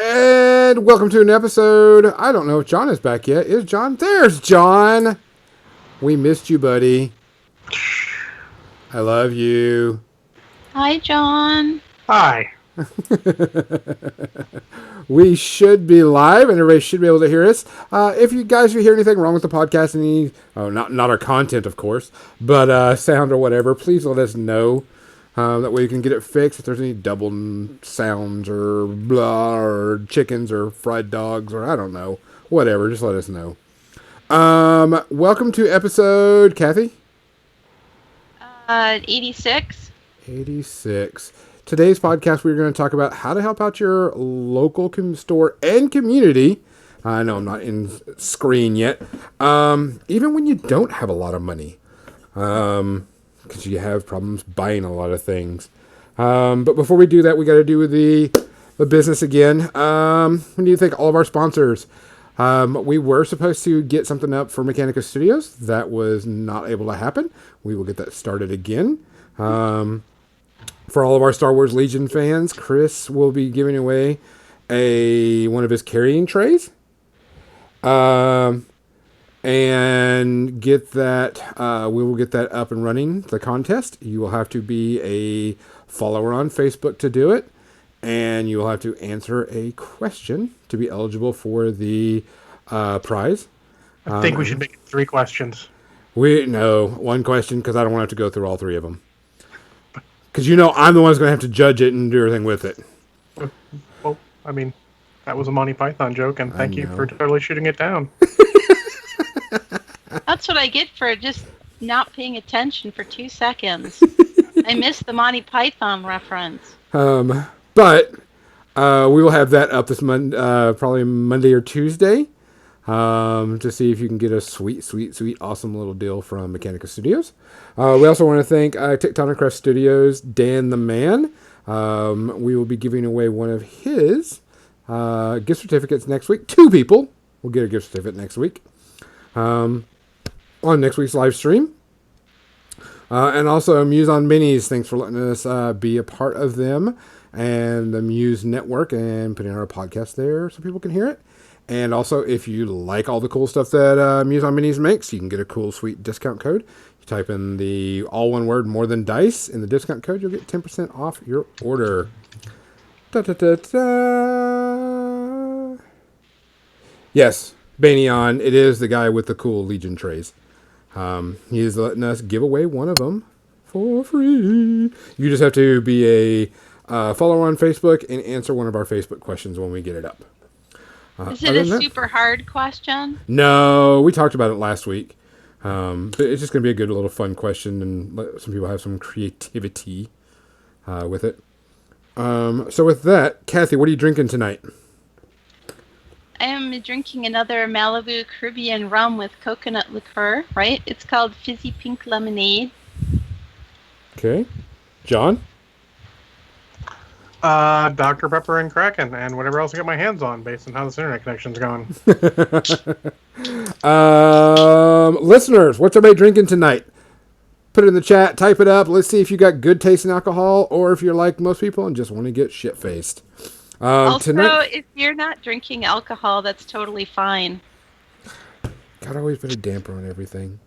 And welcome to an episode. I don't know if John is back yet. Is John? There's John. We missed you, buddy. I love you. Hi, John. Hi. We should be live, and everybody should be able to hear us. If you guys hear anything wrong with the podcast, not our content, of course, but sound or whatever, please let us know. That way you can get it fixed. If there's any double sounds or blah or chickens or fried dogs or I don't know, whatever, just let us know. Welcome to episode, Kathy? 86. 86. Today's podcast, we're going to talk about how to help out your local store and community. I know I'm not in screen yet. Even when you don't have a lot of money. Because you have problems buying a lot of things. But before we do that, we got to do the business again. We need to thank all of our sponsors. We were supposed to get something up for Mechanica Studios. That was not able to happen. We will get that started again. For all of our Star Wars Legion fans, Chris will be giving away one of his carrying trays. And get that, we will get that up and running, the contest. You will have to be a follower on Facebook to do it. And you will have to answer a question to be eligible for the prize. I think we should make it 3 questions. No, one question, because I don't want to have to go through all 3 of them. Because I'm the one who's going to have to judge it and do everything with it. Well, I mean, that was a Monty Python joke, and thank you for totally shooting it down. That's what I get for just not paying attention for 2 seconds. I missed the Monty Python reference. But we will have that up this probably Monday or Tuesday, to see if you can get a sweet, awesome little deal from Mechanica Studios. We also want to thank Tectonic Craft Studios, Dan the Man. We will be giving away one of his gift certificates next week. 2 people will get a gift certificate next week. On next week's live stream. And also Muse on Minis. Thanks for letting us be a part of them and the Muse Network and putting our podcast there so people can hear it. And also, if you like all the cool stuff that Muse on Minis makes, you can get a cool, sweet discount code. You type in the all one word More Than Dice in the discount code, you'll get 10% off your order. Yes, Banyan, it is the guy with the cool Legion trays. He is letting us give away one of them for free. You just have to be a follower on Facebook and answer one of our Facebook questions when we get it up. Is it a super hard question? No, we talked about it last week. But it's just going to be a good little fun question and let some people have some creativity with it. So with that, Kathy, what are you drinking tonight? I am drinking another Malibu Caribbean rum with coconut liqueur, right? It's called Fizzy Pink Lemonade. Okay. John? Dr. Pepper and Kraken, and whatever else I get my hands on, based on how this internet connection's going. Listeners, what's everybody drinking tonight? Put it in the chat, type it up. Let's see if you got good taste in alcohol, or if you're like most people and just want to get shit-faced. Also, tonight, if you're not drinking alcohol, that's totally fine. God, I always put a damper on everything.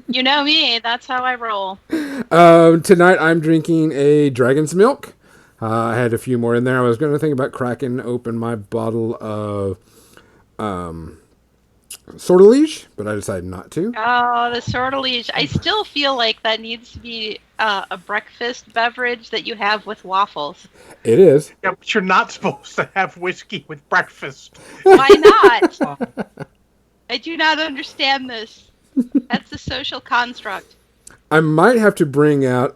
You know me, that's how I roll. Tonight I'm drinking a Dragon's Milk. I had a few more in there. I was going to think about cracking open my bottle of Sortilege, but I decided not to. Oh, the Sortilege. I still feel like that needs to be a breakfast beverage that you have with waffles. It is. Yeah, but you're not supposed to have whiskey with breakfast. Why not? I do not understand this. That's the social construct. I might have to bring out...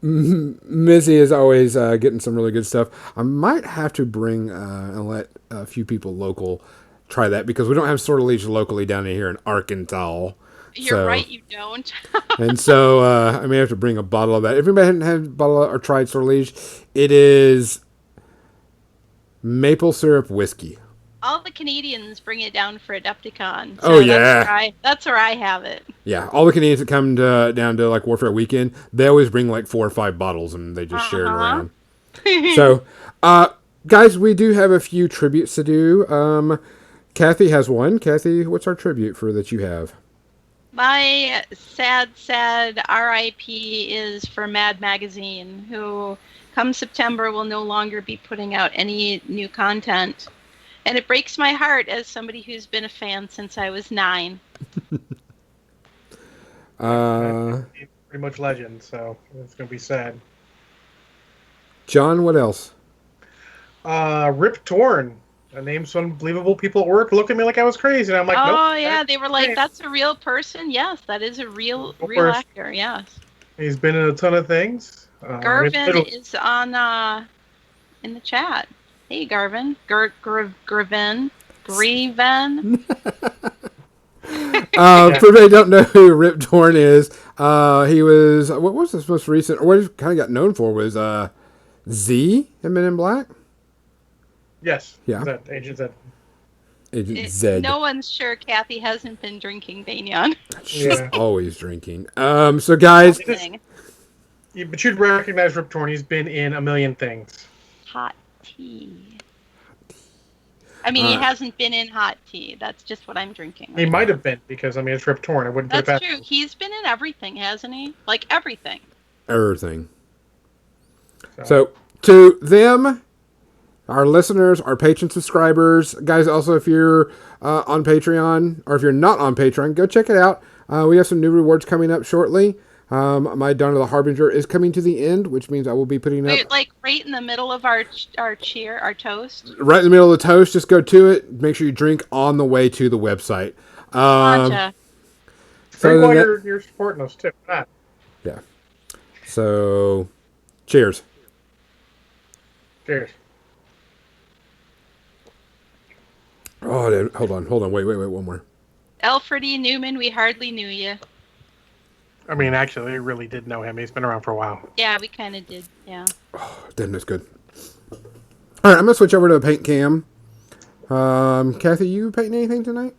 Mizzy is always getting some really good stuff. I might have to bring and let a few people local try that, because we don't have Sortilege locally down here in Arkansas. You're right, you don't. And so I may have to bring a bottle of that. If anybody hadn't had a bottle or tried Sortilege, it is maple syrup whiskey. All the Canadians bring it down for Adepticon. So yeah. That's where I have it. Yeah, all the Canadians that come down to like Warfare Weekend, they always bring like 4 or 5 bottles and they just share it around. So, guys, we do have a few tributes to do. Kathy has one. Kathy, what's our tribute for that you have? My sad RIP is for Mad Magazine, who come September will no longer be putting out any new content. And it breaks my heart as somebody who's been a fan since I was 9. Pretty much legend, so it's going to be sad. John, what else? Rip Torn. I named some unbelievable people at work looked at me like I was crazy, and I'm like, nope. Oh, yeah, they were like, that's a real person? Yes, that is a real actor, yes. He's been in a ton of things. Garvin is on in the chat. Hey, Garvin. Graven. For those who don't know who Rip Torn is, he was, what was his most recent, or what he kind of got known for was Z in Men in Black? Yes. Yeah. Is that Agent Z? Agent Z. No one's sure Kathy hasn't been drinking Baignon. She's always drinking. So guys. But you'd recognize Rip Torn. He's been in a million things. Hot tea. I mean, he hasn't been in hot tea. That's just what I'm drinking. He might have been, because, I mean, it's Rip Torn. I wouldn't put it past him. That's true. He's been in everything, hasn't he? Like, everything. Everything. So, to them, our listeners, our patron subscribers, guys, also, if you're on Patreon, or if you're not on Patreon, go check it out. We have some new rewards coming up shortly. My Dawn of the Harbinger is coming to the end, which means I will be putting up... like, right in the middle of our toast? Right in the middle of the toast, just go to it. Make sure you drink on the way to the website. Gotcha. Drink while you're supporting us, too. Yeah. So, cheers. Cheers. Oh, hold on. Wait, one more. Alfred E. Newman, we hardly knew you. I mean, actually, we really did know him. He's been around for a while. Yeah, we kind of did, yeah. Oh, damn, that's good. All right, I'm going to switch over to the paint cam. Kathy, you painting anything tonight?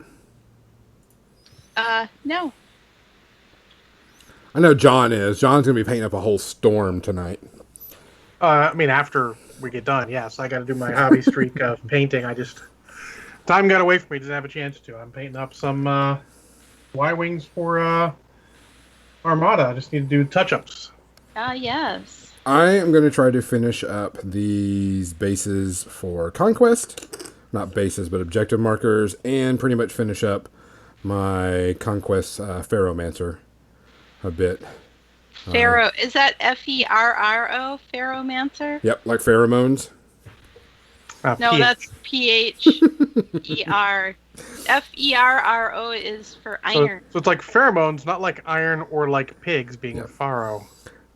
No. I know John is. John's going to be painting up a whole storm tonight. I mean, after we get done, yes. I got to do my hobby streak of painting. Time got away from me. Didn't have a chance to. I'm painting up some Y-Wings for Armada. I just need to do touch-ups. Yes. I am going to try to finish up these bases for Conquest. Not bases, but objective markers. And pretty much finish up my Conquest Ferromancer a bit. Pharaoh, is that Ferro? Ferromancer? Yep, like pheromones. No, that's Pher. Ferro is for iron. So it's like pheromones, not like iron or like pigs being a pharaoh.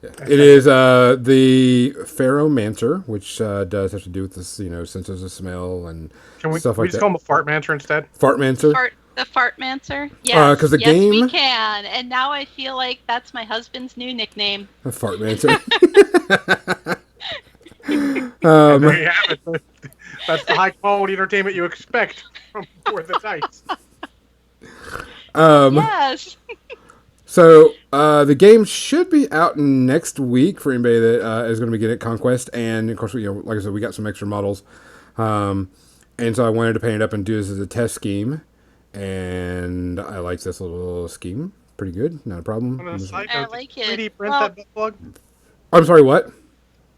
Yeah. It is the Ferromancer, which does have to do with this, senses of smell and stuff like that. Can we just call him a Fartmancer instead? Fartmancer? The Fartmancer? Yes. Because yes, game... we can. And now I feel like that's my husband's new nickname. A Fartmancer. There you have it. That's the high quality entertainment you expect from For the Dice. Yes. So the game should be out next week for anybody that is going to be getting Conquest, and of course, like I said, we got some extra models, and so I wanted to paint it up and do this as a test scheme, and I like this little scheme. Pretty good, not a problem. I like it. 3D print that butt plug? I'm sorry, what?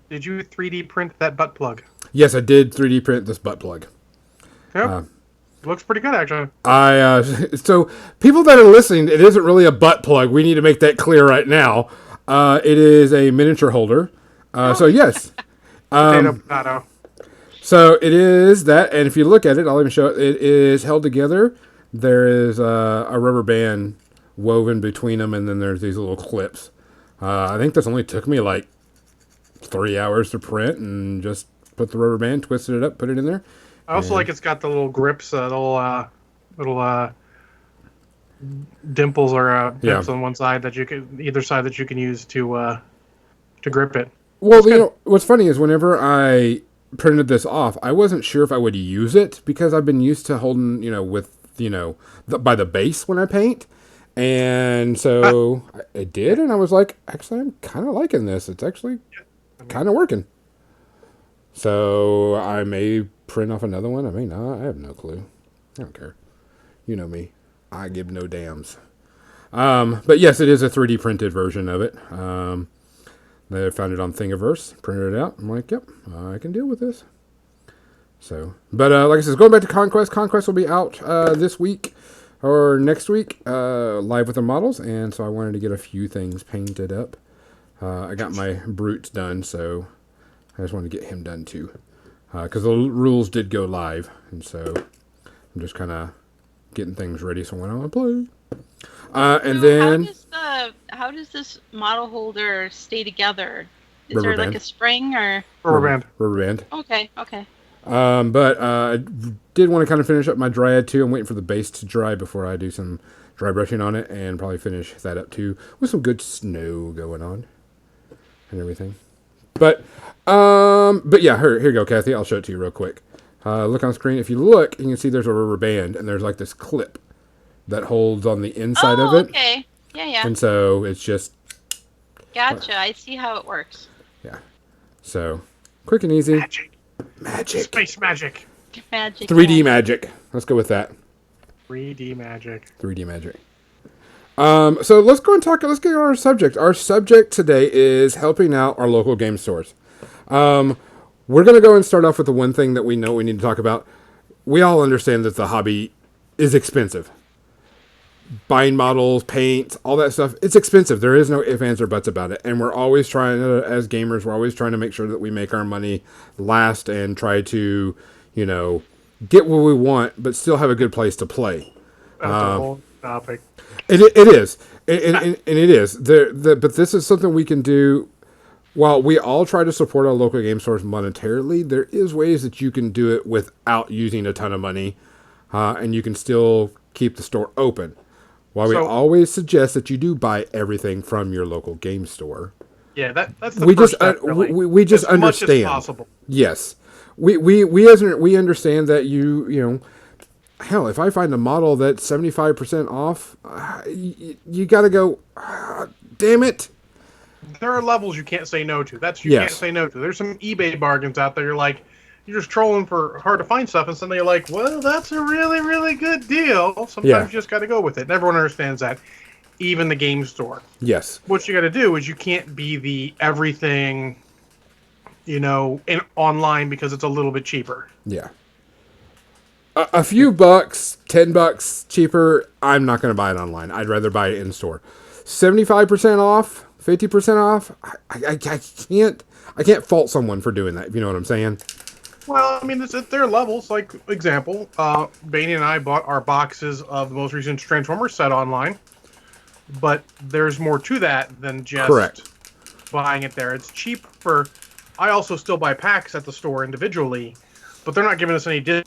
Did you 3D print that butt plug? Yes, I did 3D print this butt plug. Yep. It looks pretty good, actually. So people that are listening, it isn't really a butt plug. We need to make that clear right now. It is a miniature holder. So yes. Potato. So it is that, and if you look at it, I'll even show it. It is held together. There is a rubber band woven between them, and then there's these little clips. I think this only took me like 3 hours to print, and just put the rubber band, twisted it up, put it in there. I also like it's got the little grips, little dimples or dips on one side either side that you can use to grip it. Well, what's funny is whenever I printed this off, I wasn't sure if I would use it because I've been used to holding, by the base when I paint. And so I did, and I was like, actually, I'm kind of liking this. It's actually kind of working. So I may print off another one. I may not. I have no clue. I don't care. You know me. I give no dams. But yes, it is a 3D printed version of it. I found it on Thingiverse, printed it out. I'm like, yep, I can deal with this. So, but like I said, going back to Conquest, Conquest will be out this week or next week, live with the models, and so I wanted to get a few things painted up. I got my Brutes done, so I just wanted to get him done too, because the rules did go live, and so I'm just kind of getting things ready so when I want to play. And So then how does this model holder stay together? Is Rubber there like band. a spring or? Rubber band. Rubber band. Okay, okay. But I did want to kind of finish up my Dryad too. I'm waiting for the base to dry before I do some dry brushing on it, and probably finish that up too with some good snow going on and everything. But yeah, here you go, Kathy. I'll show it to you real quick. Look on screen. If you look, you can see there's a rubber band, and there's like this clip that holds on the inside of it. Okay. Yeah, yeah. And so it's just, Gotcha. I see how it works. yeah. So quick and easy. Magic. Magic. Space magic. Magic. 3D magic. Let's go with that. 3D magic. 3D magic. So let's go and talk. Let's get on our subject. Our subject today is helping out our local game stores. We're going to go and start off with the one thing that we know we need to talk about. We all understand that the hobby is expensive. Buying models, paint, all that stuff, it's expensive. There is no ifs, ands, or buts about it. And we're always trying to, as gamers, we're always trying to make sure that we make our money last and try to, get what we want, but still have a good place to play. That's a whole topic. It is. And it is. But this is something we can do. While we all try to support our local game stores monetarily, there is ways that you can do it without using a ton of money. And you can still keep the store open. While we So- always suggest that you do buy everything from your local game store. Yeah, that's the We first just step, really. we just as much understand. as possible. Yes. We understand that hell, if I find a model that's 75% off, you got to go, damn it. There are levels you can't say no to. You Yes. can't say no to. There's some eBay bargains out there. You're just trolling for hard to find stuff, and suddenly you're like, well, that's a really, really good deal. Sometimes Yeah. you just got to go with it. And everyone understands that, even the game store. Yes. What you got to do is you can't be the everything, online because it's a little bit cheaper. Yeah. A few bucks, $10 cheaper, I'm not going to buy it online. I'd rather buy it in store. 75% off, 50% off, I can't fault someone for doing that, if you know what I'm saying. Well, I mean, there are levels. Like, example, Bainey and I bought our boxes of the most recent Transformers set online. But there's more to that than just Correct. buying it there. It's cheaper. I also still buy packs at the store individually, but they're not giving us any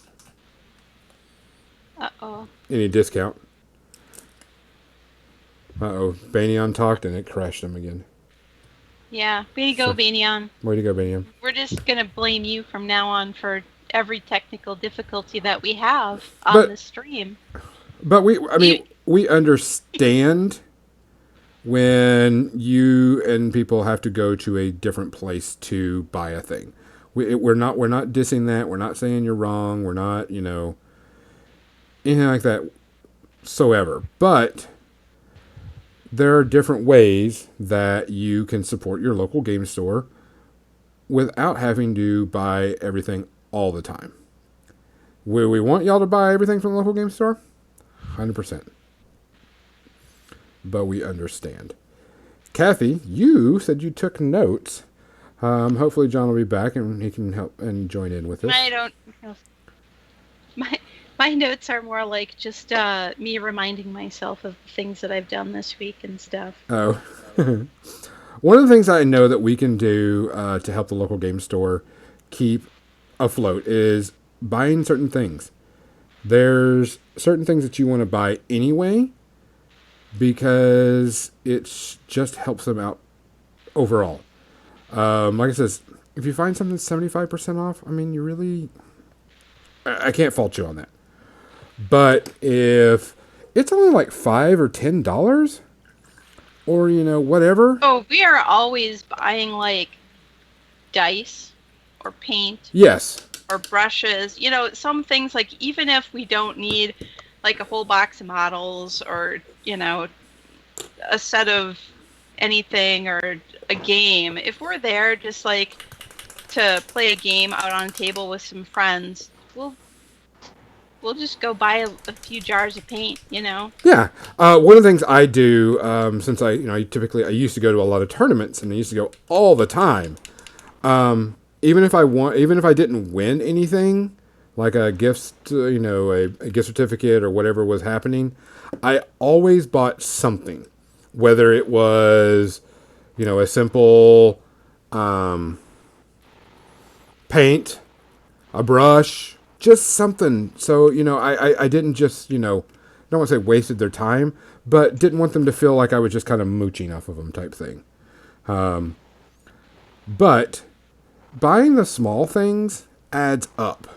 Uh-oh. Any discount? Uh-oh. Banyan talked and it crashed him again. Yeah. Way to go, So- Banyan. Way to go, Banyan. We're just going to blame you from now on for every technical difficulty that we have on But- the stream. But we understand when you and people have to go to a different place to buy a thing. We're not dissing that. We're not saying you're wrong. We're not, anything like that soever. But there are different ways that you can support your local game store without having to buy everything all the time. Will we want y'all to buy everything from the local game store? 100%. But we understand. Kathy, you said you took notes. Hopefully John will be back and he can help and join in with this. I don't know. My notes are more like just me reminding myself of things that I've done this week and stuff. Oh. One of the things I know that we can do to help the local game store keep afloat is buying certain things. There's certain things that you want to buy anyway because it just helps them out overall. Like I says, if you find something 75% off, I mean, I can't fault you on that. But if it's only like $5 or $10 or, whatever. Oh, we are always buying like dice or paint Yes. or brushes. You know, some things, like, even if we don't need like a whole box of models or, you know, a set of anything or a game, if we're there just like to play a game out on a table with some friends, we'll just go buy a few jars of paint, you know. Yeah. One of the things I do, since I used to go to a lot of tournaments and I used to go all the time. Even if I didn't win anything, like a gift, a gift certificate or whatever was happening, I always bought something, whether it was, a simple, paint, a brush, just something. So, I didn't just, I don't want to say wasted their time, but didn't want them to feel like I was just kind of mooching off of them type thing. But buying the small things adds up.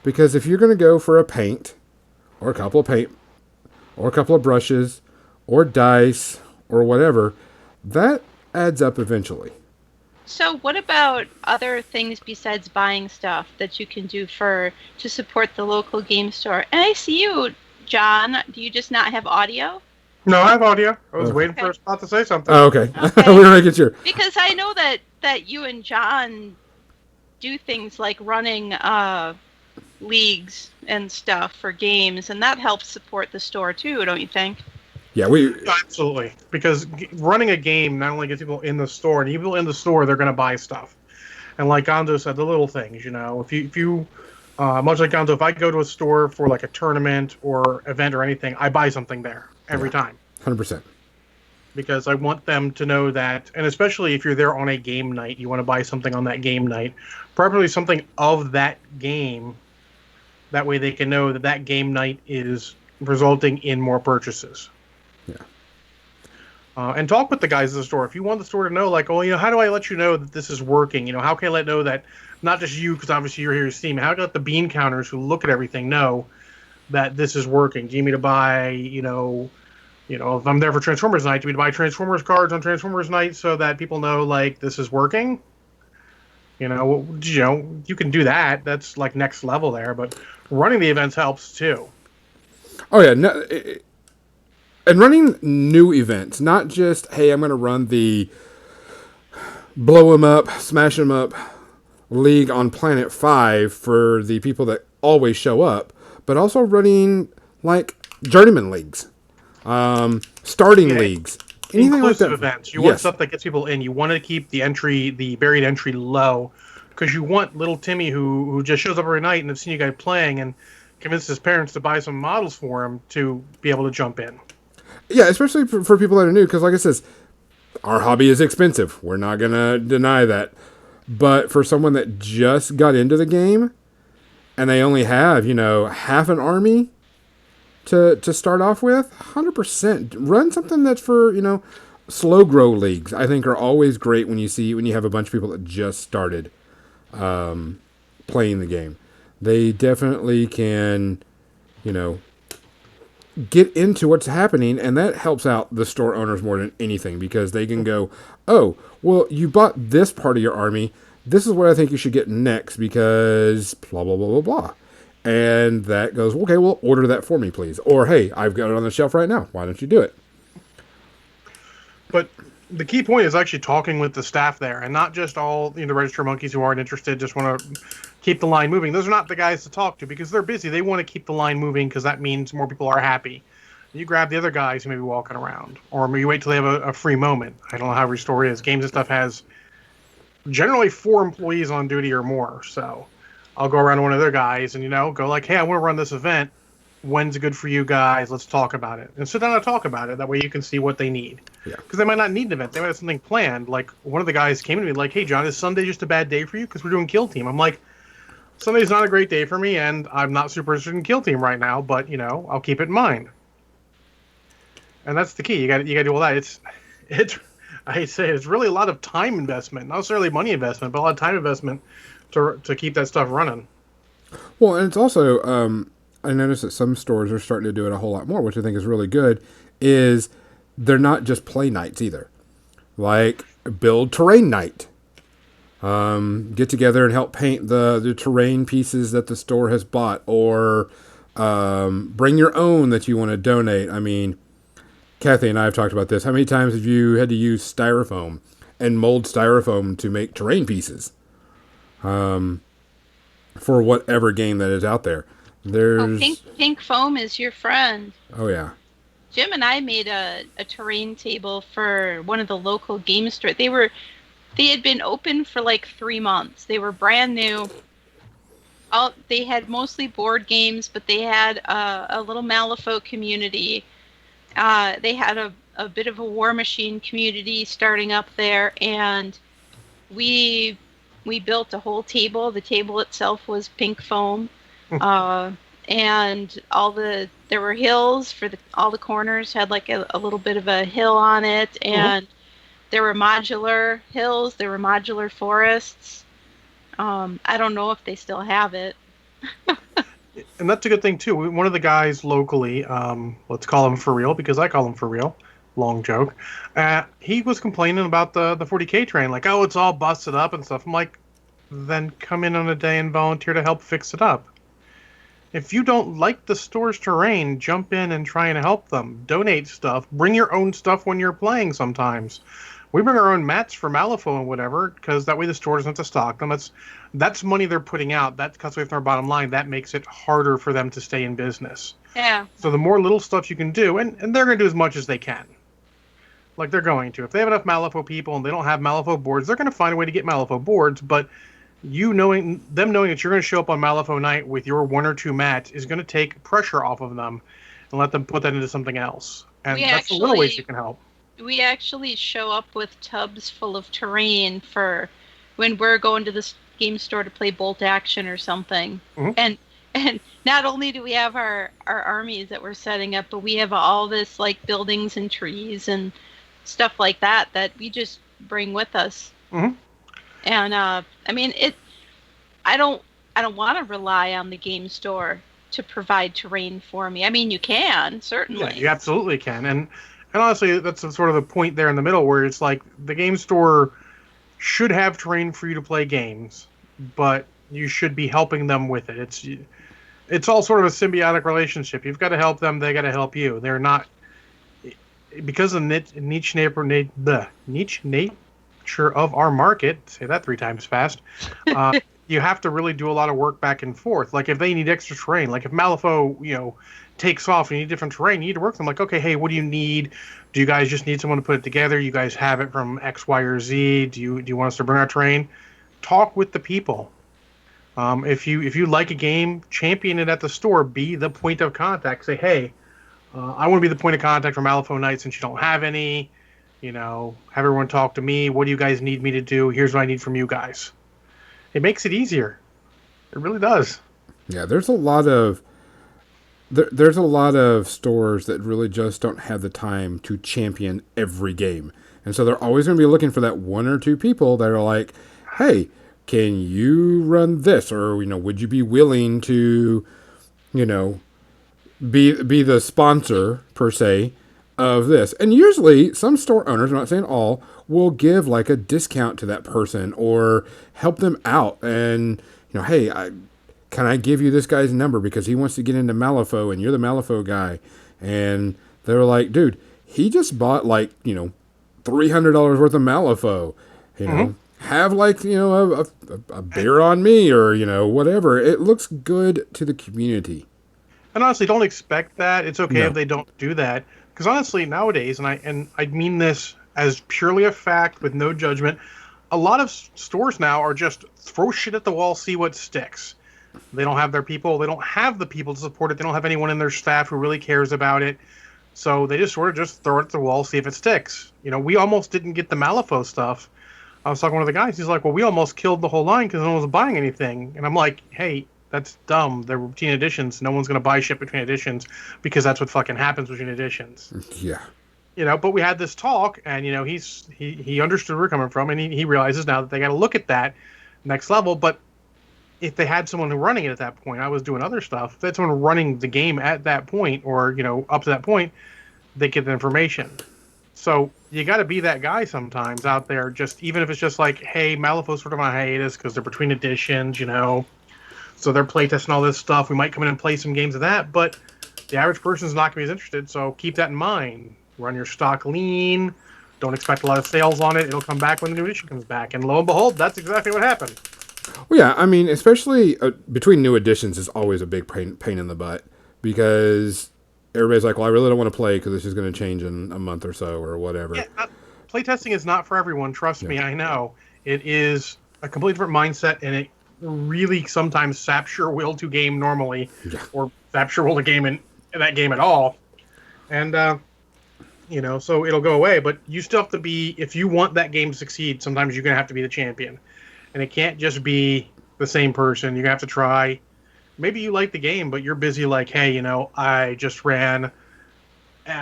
Because if you're going to go for a paint, or a couple of brushes, or dice, or whatever, that adds up eventually. So what about other things besides buying stuff that you can do to support the local game store? And I see you, John. Do you just not have audio? No, I have audio. I was waiting for a spot to say something. Oh, okay. Okay. We're making sure. Because I know that you and John do things like running leagues and stuff for games, and that helps support the store too, don't you think? Yeah, Absolutely, because running a game not only gets people in the store, and people in the store, they're going to buy stuff. And like Gonzo said, the little things, if you much like Gonzo, if I go to a store for like a tournament or event or anything, I buy something there every time. 100%. Because I want them to know that, and especially if you're there on a game night, you want to buy something on that game night, probably something of that game. That way they can know that game night is resulting in more purchases. Yeah. And talk with the guys at the store. If you want the store to know, like, oh, how do I let you know that this is working? How can I let know that, not just you, because obviously you're here to Steam, how can I let the bean counters who look at everything know that this is working? Do you need me to buy, if I'm there for Transformers Night, do you need me to buy Transformers cards on Transformers Night so that people know, like, this is working? You can do that. That's, like, next level there. But running the events helps, too. Oh, yeah. No, and running new events, not just, hey, I'm going to run the blow 'em up, smash 'em up league on Planet 5 for the people that always show up, but also running, like, journeyman leagues, starting leagues, anything like that. Events. You want stuff that gets people in. You want to keep the buried entry low, because you want little Timmy who just shows up every night and has seen you guys playing and convinces his parents to buy some models for him to be able to jump in. Yeah, especially for people that are new, because like I says, our hobby is expensive. We're not going to deny that. But for someone that just got into the game and they only have, half an army to start off with, 100%. Run something that's for, slow grow leagues. I think are always great when you have a bunch of people that just started playing the game. They definitely can, get into what's happening, and that helps out the store owners more than anything, because they can go, oh, well, you bought this part of your army. This is what I think you should get next, because blah, blah, blah, blah, blah. And that goes, okay, well, order that for me, please. Or, hey, I've got it on the shelf right now. Why don't you do it? But the key point is actually talking with the staff there, and not just all the register monkeys who aren't interested, just want to keep the line moving. Those are not the guys to talk to, because they're busy. They want to keep the line moving, because that means more people are happy. You grab the other guys who may be walking around, or maybe wait till they have a free moment. I don't know how every store is. Games and Stuff has generally 4 employees on duty or more, so I'll go around to one of their guys and go like, hey, I want to run this event. When's it good for you guys? Let's talk about it. And sit down and talk about it. That way you can see what they need. Yeah. Because they might not need an event. They might have something planned. Like, one of the guys came to me like, hey, John, is Sunday just a bad day for you? Because we're doing Kill Team. I'm like, Sunday's not a great day for me, and I'm not super interested in Kill Team right now, but, I'll keep it in mind. And that's the key. You got to do all that. It's I hate to say it, it's really a lot of time investment. Not necessarily money investment, but a lot of time investment to keep that stuff running. Well, and it's also, I noticed that some stores are starting to do it a whole lot more, which I think is really good, is they're not just play nights either. Like, build terrain night. Get together and help paint the terrain pieces that the store has bought, or bring your own that you want to donate. I mean, Kathy and I have talked about this. How many times have you had to use styrofoam and mold styrofoam to make terrain pieces for whatever game that is out there? Oh, There's pink foam is your friend. oh yeah. Jim and I made a terrain table for one of the local game stores. They had been open for like 3 months. They were brand new. They had mostly board games, but they had a little Malifaux community. They had a bit of a War Machine community starting up there, and we built a whole table. The table itself was pink foam, and there were hills for all the corners had like a little bit of a hill on it, and there were modular hills. There were modular forests. I don't know if they still have it. And that's a good thing too. One of the guys locally, let's call him For Real because I call him For Real. Long joke. He was complaining about the 40K train, like, oh, it's all busted up and stuff. I'm like, then come in on a day and volunteer to help fix it up. If you don't like the store's terrain, jump in and try and help them. Donate stuff. Bring your own stuff when you're playing sometimes. We bring our own mats for Malifaux and whatever, because that way the store doesn't have to stock them. That's money they're putting out. That cuts away from our bottom line. That makes it harder for them to stay in business. Yeah. So the more little stuff you can do, and they're going to do as much as they can. Like they're going to. If they have enough Malifaux people and they don't have Malifaux boards, they're going to find a way to get Malifaux boards, but knowing that you're going to show up on Malifaux night with your 1 or 2 mats is going to take pressure off of them and let them put that into something else. And that's the little ways you can help. We actually show up with tubs full of terrain for when we're going to the game store to play Bolt Action or something. And not only do we have our armies that we're setting up, but we have all this like buildings and trees and stuff like that we just bring with us. And I mean, I don't want to rely on the game store to provide terrain for me. I mean, you can certainly. Yeah, you absolutely can. And honestly, that's sort of the point there in the middle where it's like the game store should have terrain for you to play games, but you should be helping them with it. It's all sort of a symbiotic relationship. You've got to help them; they got to help you. They're not because of the niche nature of our market. Say that 3 times fast. You have to really do a lot of work back and forth. Like if they need extra terrain, like if Malifaux, takes off and you need different terrain, you need to work with them. Like, okay, hey, what do you need? Do you guys just need someone to put it together? You guys have it from X, Y, or Z. Do you want us to bring our terrain? Talk with the people. If you like a game, champion it at the store. Be the point of contact. Say, hey, I want to be the point of contact for Malifaux Night since you don't have any. Have everyone talk to me. What do you guys need me to do? Here's what I need from you guys. It makes it easier. It really does. Yeah, there's a lot of there's a lot of stores that really just don't have the time to champion every game. And so they're always going to be looking for that 1 or 2 people that are like, hey, can you run this? Or, would you be willing to, be the sponsor, per se, of this? And usually some store owners, I'm not saying all, will give like a discount to that person or help them out. And, hey, can I give you this guy's number because he wants to get into Malifaux and you're the Malifaux guy? And they were like, dude, he just bought like, $300 worth of Malifaux, have like, a beer on me or, whatever. It looks good to the community. And honestly, don't expect that. It's okay if they don't do that. Because honestly, nowadays, and I mean this as purely a fact with no judgment, a lot of stores now are just throw shit at the wall, see what sticks. They don't have their people. They don't have the people to support it. They don't have anyone in their staff who really cares about it. So they just sort of just throw it at the wall, see if it sticks. We almost didn't get the Malifaux stuff. I was talking to one of the guys. He's like, well, we almost killed the whole line because no one was buying anything. And I'm like, hey, that's dumb. They're routine editions. No one's going to buy shit between editions because that's what fucking happens between editions. Yeah. But we had this talk, and, he understood where we're coming from, and he realizes now that they got to look at that next level. But if they had someone running it at that point, I was doing other stuff. If they had someone running the game at that point or, up to that point, they get the information. So you got to be that guy sometimes out there. Just even if it's just like, hey, Malifaux's sort of on hiatus because they're between editions, so they're playtesting all this stuff. We might come in and play some games of that, but the average person's not going to be as interested. So keep that in mind. Run your stock lean. Don't expect a lot of sales on it. It'll come back when the new edition comes back. And lo and behold, that's exactly what happened. Well, yeah, I mean, especially between new editions is always a big pain in the butt because everybody's like, well, I really don't want to play because this is going to change in a month or so or whatever. Yeah, playtesting is not for everyone. Trust me, I know. It is a completely different mindset, and it really sometimes saps your will to game normally, or saps your will to game in that game at all. And, so it'll go away, but you still have to be, if you want that game to succeed, sometimes you're going to have to be the champion. And it can't just be the same person. You're going to have to try. Maybe you like the game, but you're busy like, hey, I just ran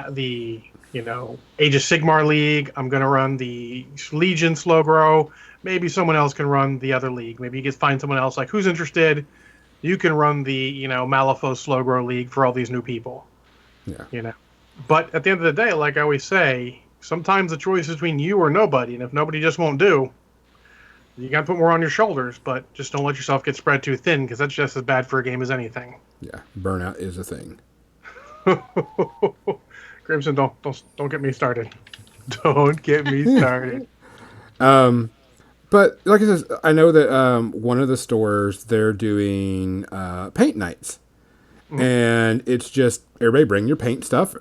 the, Age of Sigmar League. I'm going to run the Legion Slow Grow. Maybe someone else can run the other league. Maybe you can find someone else like who's interested. You can run the, Malifaux Slow Grow League for all these new people. Yeah. But at the end of the day, like I always say, sometimes the choice is between you or nobody. And if nobody just won't do, you got to put more on your shoulders, but just don't let yourself get spread too thin because that's just as bad for a game as anything. Yeah, burnout is a thing. Crimson, don't get me started. Don't get me started. But like I said, I know that one of the stores they're doing paint nights, and it's just everybody bring your paint stuff.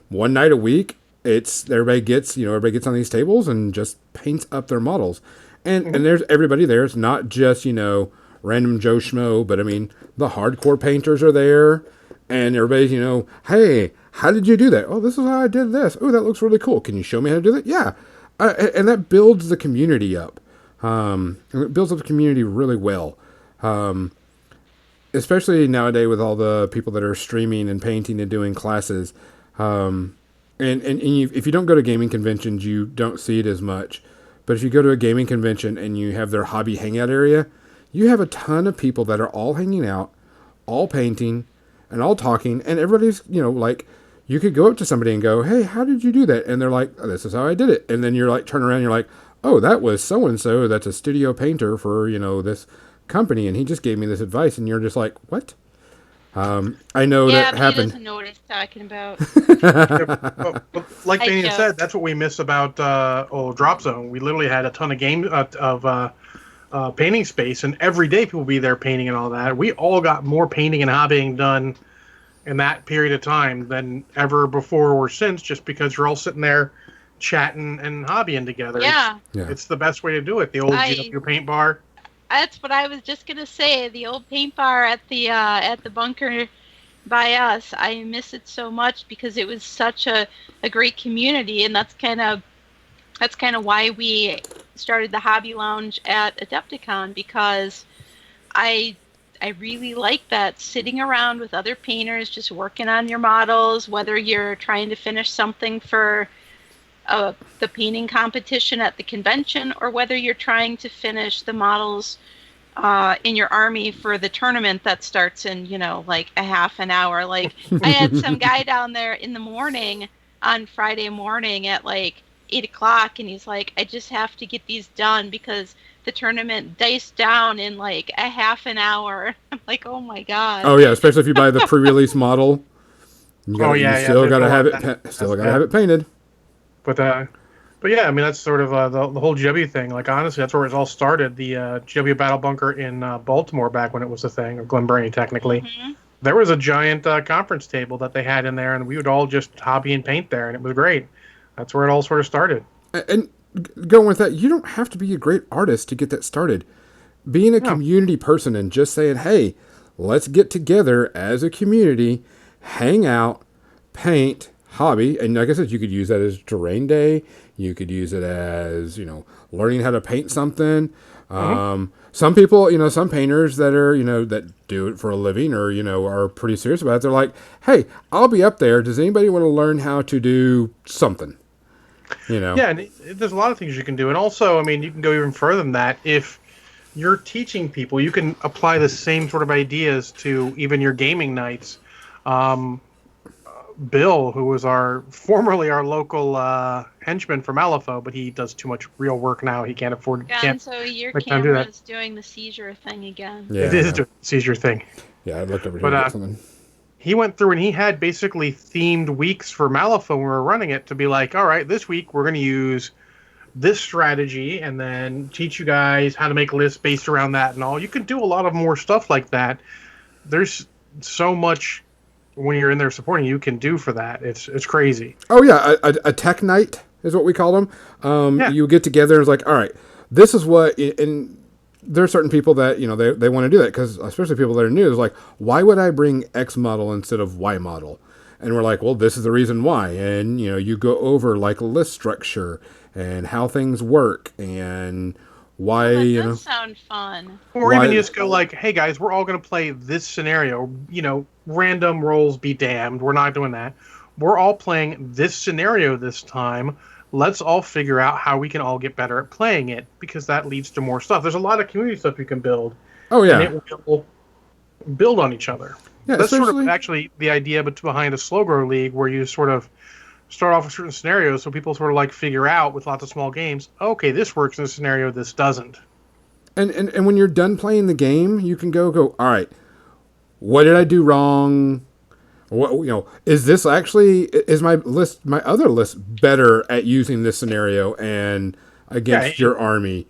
One night a week, everybody gets on these tables and just paints up their models. And there's everybody there. It's not just, random Joe Schmo, but I mean, the hardcore painters are there. And everybody's, hey, how did you do that? Oh, this is how I did this. Oh, that looks really cool. Can you show me how to do that? Yeah. And that builds the community up. And it builds up the community really well. Especially nowadays with all the people that are streaming and painting and doing classes. And if you don't go to gaming conventions, you don't see it as much. But if you go to a gaming convention and you have their hobby hangout area, you have a ton of people that are all hanging out, all painting, and all talking. And everybody's, you could go up to somebody and go, hey, how did you do that? And they're like, oh, this is how I did it. And then you're like, turn around and you're like, oh, that was so-and-so. That's a studio painter for, this company. And he just gave me this advice. And you're just like, what? I know that happened. Yeah, he doesn't know what he's talking about. Like Daniel said, that's what we miss about Drop Zone. We literally had a ton of painting space, and every day people be there painting and all that. We all got more painting and hobbying done in that period of time than ever before or since, just because you're all sitting there chatting and hobbying together. Yeah. It's the best way to do it. The old GW paint bar. That's what I was just gonna say. The old paint bar at the bunker by us. I miss it so much because it was such a great community, and that's kind of why we started the hobby lounge at Adepticon, because I really like that, sitting around with other painters, just working on your models, whether you're trying to finish something for the painting competition at the convention, or whether you're trying to finish the models in your army for the tournament that starts in, like a half an hour. Like, I had some guy down there in the morning on Friday morning at like 8 o'clock, and he's like, I just have to get these done because the tournament diced down in like a half an hour. I'm like, oh my god. Oh yeah, especially if you buy the pre-release model. You still gotta have it painted. But yeah, I mean, that's sort of the whole GW thing. Like, honestly, that's where it all started. The GW Battle Bunker in Baltimore, back when it was a thing, or Glen Burnie, technically. Mm-hmm. There was a giant conference table that they had in there, and we would all just hobby and paint there, and it was great. That's where it all sort of started. And going with that, you don't have to be a great artist to get that started. Being a community person and just saying, hey, let's get together as a community, hang out, paint, hobby. And like I said, you could use that as terrain day. You could use it as, learning how to paint something. Some people, some painters that are, that do it for a living or, are pretty serious about it. They're like, hey, I'll be up there. Does anybody want to learn how to do something? Yeah, and there's a lot of things you can do. And also, I mean, you can go even further than that. If you're teaching people, you can apply the same sort of ideas to even your gaming nights. Bill, who was formerly our local henchman for Malifaux, but he does too much real work now. He can't afford. Again, Can't so your make time to do that. camera's doing the seizure thing again. Yeah, It is a seizure thing. Yeah, I looked over But, here to get something. He went through and he had basically themed weeks for Malifaux when we were running it to be like, all right, this week we're going to use this strategy and then teach you guys how to make lists based around that and all. You can do a lot of more stuff like that. There's so much when you're in there supporting you can do for that. It's crazy. Oh yeah, a tech night is what we call them. Yeah. You get together and it's like, all right, this is what, and there are certain people that they want to do that because especially people that are new is like, why would I bring X model instead of Y model? And we're like, well, this is the reason why. And you go over like list structure and how things work and why That does sound fun. Or Why- even you just go like, hey guys, we're all going to play this scenario. Random rolls be damned. We're not doing that. We're all playing this scenario this time. Let's all figure out how we can all get better at playing it because that leads to more stuff. There's a lot of community stuff you can build. Oh yeah, And it will build on each other. yeah. That's sort of Especially, actually the idea behind a slow grow league where you sort of start off with certain scenarios so people sort of like figure out with lots of small games, okay, this works in this scenario, this doesn't. and when you're done playing the game, you can go. All right, what did I do wrong? What is this actually? Is my other list better at using this scenario and against Yeah, your army?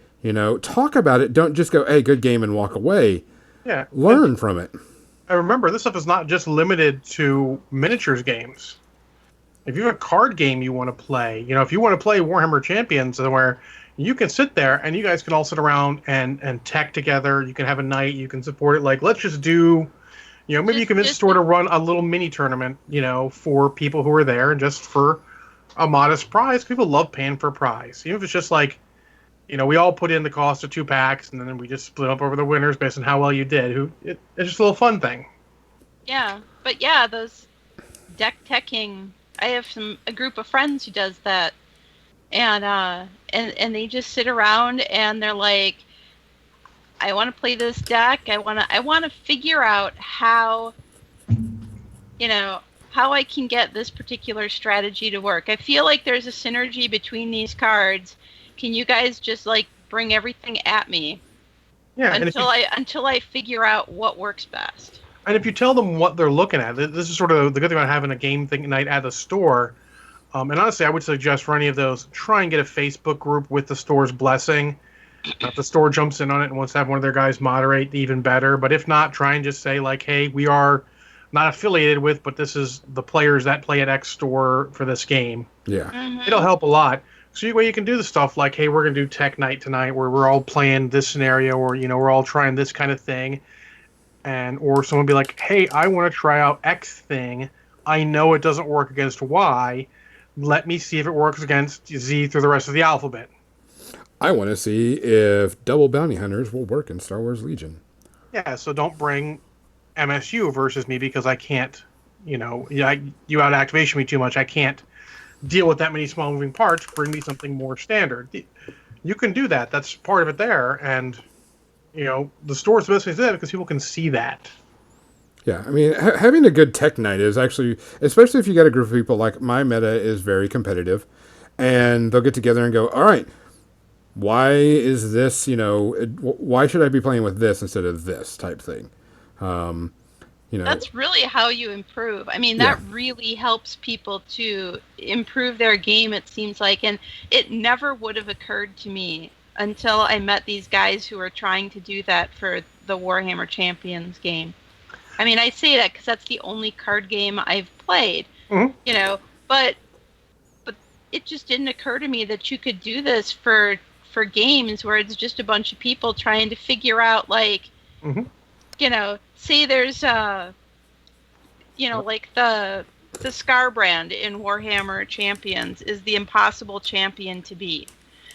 Talk about it. Don't just go, hey, good game and walk away. Yeah. Learn from it. I remember this stuff is not just limited to miniatures games. If you have a card game you want to play, if you want to play Warhammer Champions, where you can sit there and you guys can all sit around and tech together. You can have a night. You can support it. Like, let's just do, maybe you convince the store to run a little mini tournament, for people who are there and just for a modest prize. People love paying for a prize. Even if it's just like, we all put in the cost of 2 packs and then we just split up over the winners based on how well you did. It's just a little fun thing. Yeah, but yeah, those deck teching. I have a group of friends who does that, and they just sit around and they're like, I want to play this deck. I want to figure out how I can get this particular strategy to work. I feel like there's a synergy between these cards. Can you guys just like bring everything at me? Yeah, until I figure out what works best. And if you tell them what they're looking at, this is sort of the good thing about having a game night at the store. And honestly, I would suggest for any of those, try and get a Facebook group with the store's blessing. If the store jumps in on it and wants to have one of their guys moderate, even better. But if not, try and just say like, hey, we are not affiliated with, but this is the players that play at X store for this game. Yeah. Mm-hmm. It'll help a lot. So you can do the stuff like, hey, we're going to do tech night tonight where we're all playing this scenario or, we're all trying this kind of thing. Or someone be like, hey, I want to try out X thing. I know it doesn't work against Y. Let me see if it works against Z through the rest of the alphabet. I want to see if double bounty hunters will work in Star Wars Legion. Yeah, so don't bring MSU versus me because I can't, you out activation me too much. I can't deal with that many small moving parts. Bring me something more standard. You can do that. That's part of it there. And, the store's the best way to do that because people can see that. Yeah, I mean, having a good tech night is actually, especially if you got a group of people, like my meta is very competitive, and they'll get together and go, all right, why is this, why should I be playing with this instead of this type thing? That's really how you improve. I mean, that really helps people to improve their game, it seems like. And it never would have occurred to me until I met these guys who are trying to do that for the Warhammer Champions game. I mean, I say that because that's the only card game I've played, but it just didn't occur to me that you could do this for games where it's just a bunch of people trying to figure out, like, say there's like the Scarbrand in Warhammer Champions is the impossible champion to beat.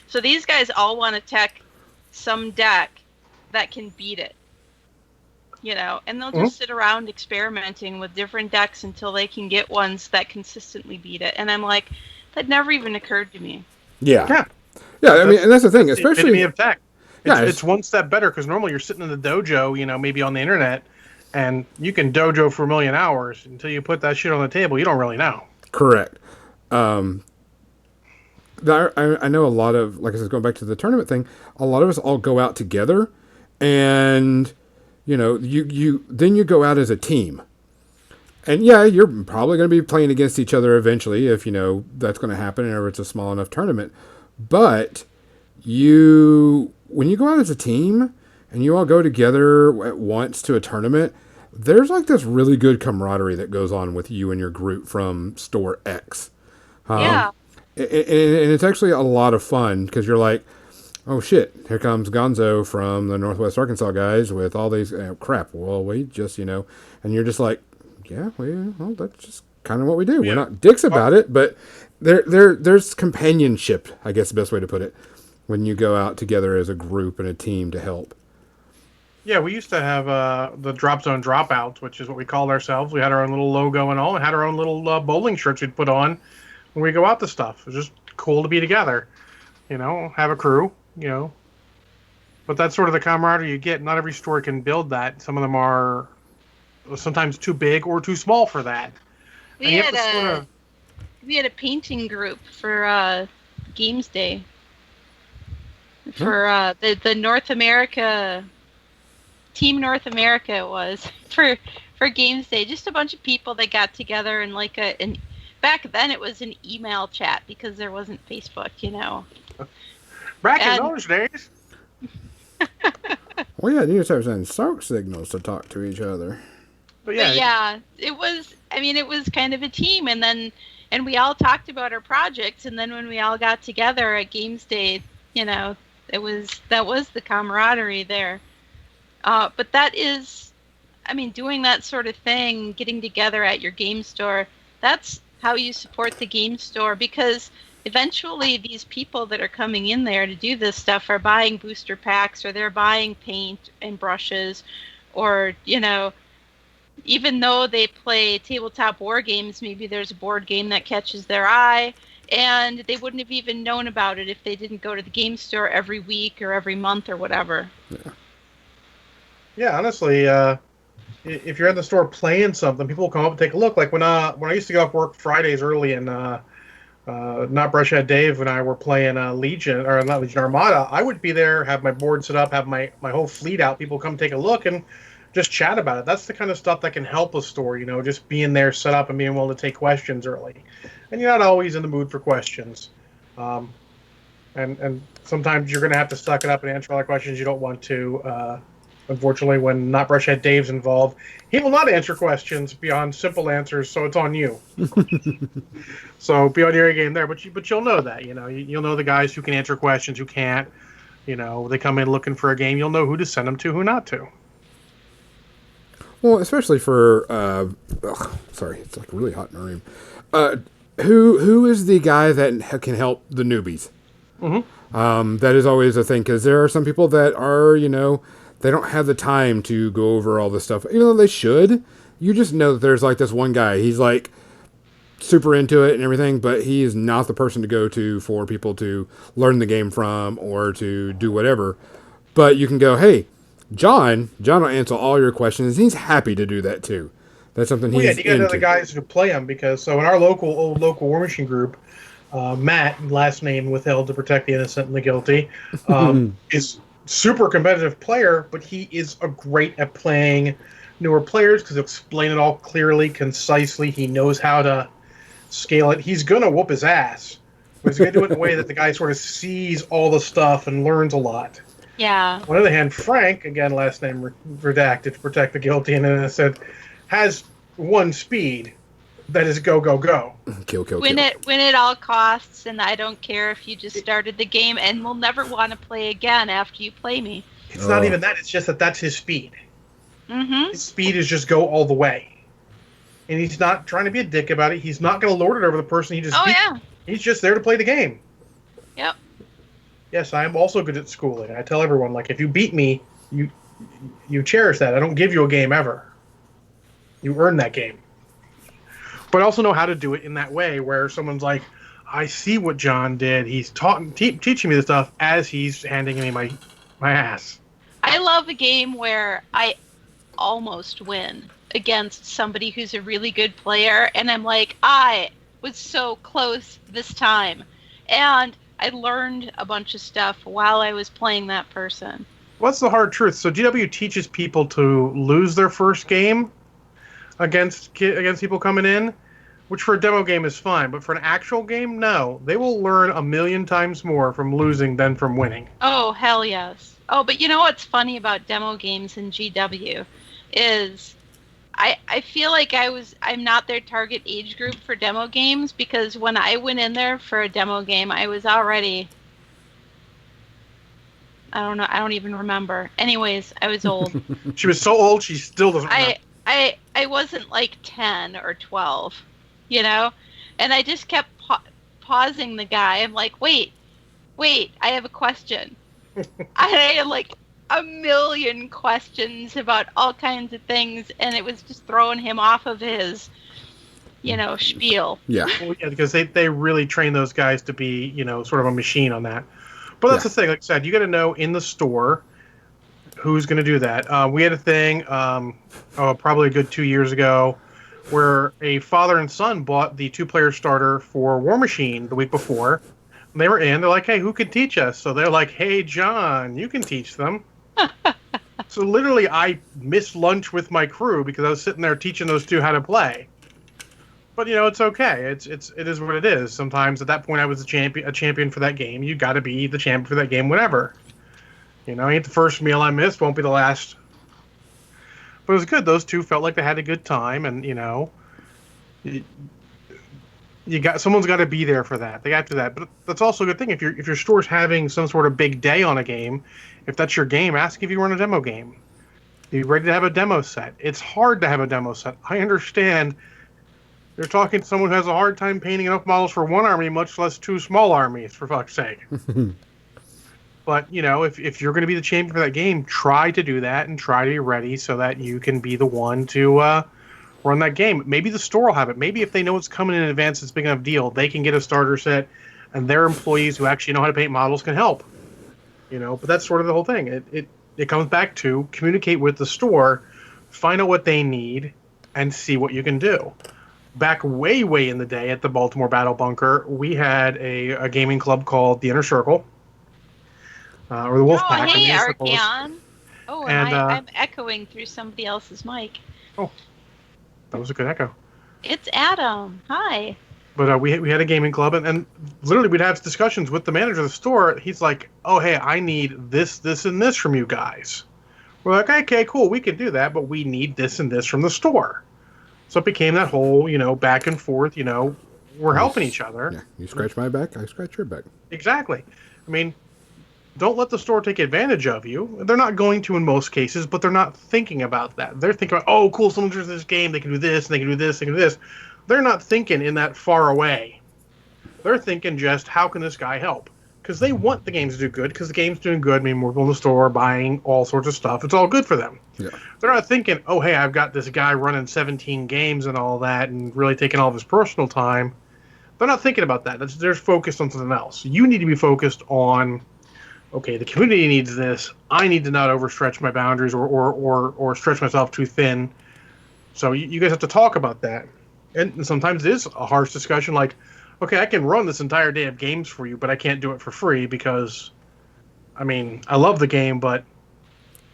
So these guys all want to tech some deck that can beat it. And they'll just sit around experimenting with different decks until they can get ones that consistently beat it. And I'm like, that never even occurred to me. Yeah. Yeah, I mean, and that's the thing, especially... The tech. It's one step better because normally you're sitting in the dojo, maybe on the internet, and you can dojo for a million hours until you put that shit on the table. You don't really know. Correct. I know a lot of, like I said, going back to the tournament thing, a lot of us all go out together, and you go out as a team. And yeah, you're probably going to be playing against each other eventually if that's going to happen, or it's a small enough tournament. But when you go out as a team and you all go together at once to a tournament, there's like this really good camaraderie that goes on with you and your group from Store X. Yeah. And it's actually a lot of fun because you're like, oh shit, here comes Gonzo from the Northwest Arkansas guys with all these crap. Well, we just, and you're just like, yeah, well, that's just kind of what we do. Yeah. We're not dicks about it, but there's companionship, I guess the best way to put it, when you go out together as a group and a team to help. Yeah, we used to have the Drop Zone Dropouts, which is what we called ourselves. We had our own little logo and all, and had our own little bowling shirts we'd put on when we go out to stuff. It was just cool to be together, have a crew, But that's sort of the camaraderie you get. Not every store can build that. Some of them are sometimes too big or too small for that. We had a painting group for Games Day. For the North America... Team North America it was for Games Day. Just a bunch of people that got together in like back then it was an email chat because there wasn't Facebook, Back in those days. Well, yeah, you started sending smoke signals to talk to each other. But yeah, it was kind of a team, and we all talked about our projects, and then when we all got together at Games Day, that was the camaraderie there. But that is, doing that sort of thing, getting together at your game store, that's how you support the game store, because eventually these people that are coming in there to do this stuff are buying booster packs, or they're buying paint and brushes, or, even though they play tabletop war games, maybe there's a board game that catches their eye, and they wouldn't have even known about it if they didn't go to the game store every week or every month or whatever. Yeah. Yeah, honestly, if you're at the store playing something, people will come up and take a look. Like when I used to get off work Fridays early, and Not Brushhead Dave and I were playing Legion, or not Legion, Armada, I would be there, have my board set up, have my whole fleet out. People come take a look and just chat about it. That's the kind of stuff that can help a store, just being there set up and being willing to take questions early. And you're not always in the mood for questions. And sometimes you're going to have to suck it up and answer all the questions you don't want to. Unfortunately, when Not Brushhead Dave's involved, he will not answer questions beyond simple answers, so it's on you. So be on your A game there, but you'll know that, you'll know the guys who can answer questions, who can't. They come in looking for a game, you'll know who to send them to, who not to. Well, especially for sorry, it's like really hot in my room. Who is the guy that can help the newbies? Mm-hmm. That is always a thing, because there are some people that are, they don't have the time to go over all this stuff, even though they should. You just know that there's like this one guy. He's like super into it and everything, but he is not the person to go to for people to learn the game from or to do whatever. But you can go, hey, John will answer all your questions. He's happy to do that too. That's something he's into. You got other guys who play them, because in our old local War Machine group, Matt, last name withheld to protect the innocent and the guilty, is super competitive player, but he is great at playing newer players because he'll explain it all clearly, concisely. He knows how to scale it. He's gonna whoop his ass, but he's gonna do it in a way that the guy sort of sees all the stuff and learns a lot. Yeah. On the other hand, Frank, again last name redacted to protect the guilty and innocent, has one speed. That is go, go, go. Kill. Win at all costs, and I don't care if you just started the game and will never want to play again after you play me. It's not even that. It's just that's his speed. Mm-hmm. His speed is just go all the way. And he's not trying to be a dick about it. He's not going to lord it over the person he just beat. Yeah. He's just there to play the game. Yep. Yes, I am also good at schooling. I tell everyone, if you beat me, you cherish that. I don't give you a game ever. You earn that game. But I also know how to do it in that way where someone's like, I see what John did. He's teaching me the stuff as he's handing me my ass. I love a game where I almost win against somebody who's a really good player, and I'm like, I was so close this time. And I learned a bunch of stuff while I was playing that person. What's the hard truth? So GW teaches people to lose their first game against people coming in, which for a demo game is fine, but for an actual game, no. They will learn a million times more from losing than from winning. Oh, hell yes. Oh, but you know what's funny about demo games in GW is I feel like I'm not their target age group for demo games, because when I went in there for a demo game, I was already, I don't know, I don't even remember. Anyways, I was old. She was so old, she still doesn't remember. I wasn't like 10 or 12, you know? And I just kept pausing the guy. I'm like, wait, I have a question. I had like a million questions about all kinds of things, and it was just throwing him off of his, spiel. Yeah. Well, yeah, because they really train those guys to be, sort of a machine on that. But that's the thing. Like I said, you got to know in the store who's going to do that. We had a thing, probably a good 2 years ago, where a father and son bought the 2-player starter for War Machine the week before. And they were in. They're like, hey, who can teach us? So they're like, hey, John, you can teach them. So literally, I missed lunch with my crew because I was sitting there teaching those two how to play. But it's okay. It is what it is. Sometimes at that point, I was a champion for that game. You got to be the champion for that game, whenever. Ain't the first meal I missed, won't be the last. But it was good. Those two felt like they had a good time, and someone's got to be there for that. They got to that. But that's also a good thing if your store's having some sort of big day on a game. If that's your game, ask if you run a demo game. Are you ready to have a demo set? It's hard to have a demo set. I understand. You're talking to someone who has a hard time painting enough models for one army, much less 2 small armies, for fuck's sake. But, if you're going to be the champion for that game, try to do that and try to be ready so that you can be the one to run that game. Maybe the store will have it. Maybe if they know it's coming in advance, it's a big enough deal, they can get a starter set, and their employees who actually know how to paint models can help. But that's sort of the whole thing. It comes back to communicate with the store, find out what they need, and see what you can do. Back way in the day at the Baltimore Battle Bunker, we had a gaming club called the Inner Circle, or the Wolf Pack. Oh, hey, Archeon. Oh, and I'm echoing through somebody else's mic. Oh, that was a good echo. It's Adam. Hi. But we had a gaming club, and literally we'd have discussions with the manager of the store. He's like, oh, hey, I need this, and this from you guys. We're like, okay, cool, we can do that, but we need this and this from the store. So it became that whole, back and forth, we're helping each other. Yeah, you scratch my back, I scratch your back. Exactly. I mean, don't let the store take advantage of you. They're not going to in most cases, but they're not thinking about that. They're thinking about, oh, cool, someone's in this game, they can do this, and they can do this, they can do this. They're not thinking in that far away. They're thinking just, how can this guy help? Because they want the games to do good, because the game's doing good. I mean, we're going to the store, buying all sorts of stuff. It's all good for them. Yeah. They're not thinking, oh, hey, I've got this guy running 17 games and all that, and really taking all of his personal time. They're not thinking about that. They're focused on something else. You need to be focused on, okay, the community needs this. I need to not overstretch my boundaries or stretch myself too thin. So you guys have to talk about that. And sometimes it is a harsh discussion like, okay, I can run this entire day of games for you, but I can't do it for free because, I mean, I love the game, but...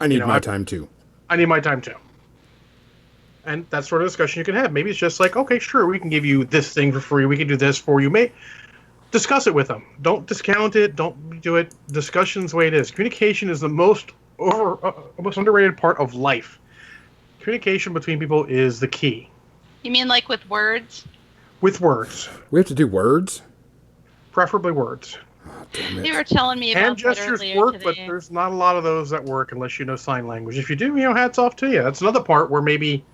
I need my time too. I need my time too. And that's sort of discussion you can have. Maybe it's just like, okay, sure, we can give you this thing for free. We can do this for you. Discuss it with them. Don't discount it. Don't do it. Discussion's the way it is. Communication is the most underrated part of life. Communication between people is the key. You mean like with words? With words. We have to do words? Preferably words. Oh, damn it. They were telling me about Hand that gestures earlier work, today. but there's not a lot of those that work unless you know sign language. If you do, hats off to you. That's another part where maybe,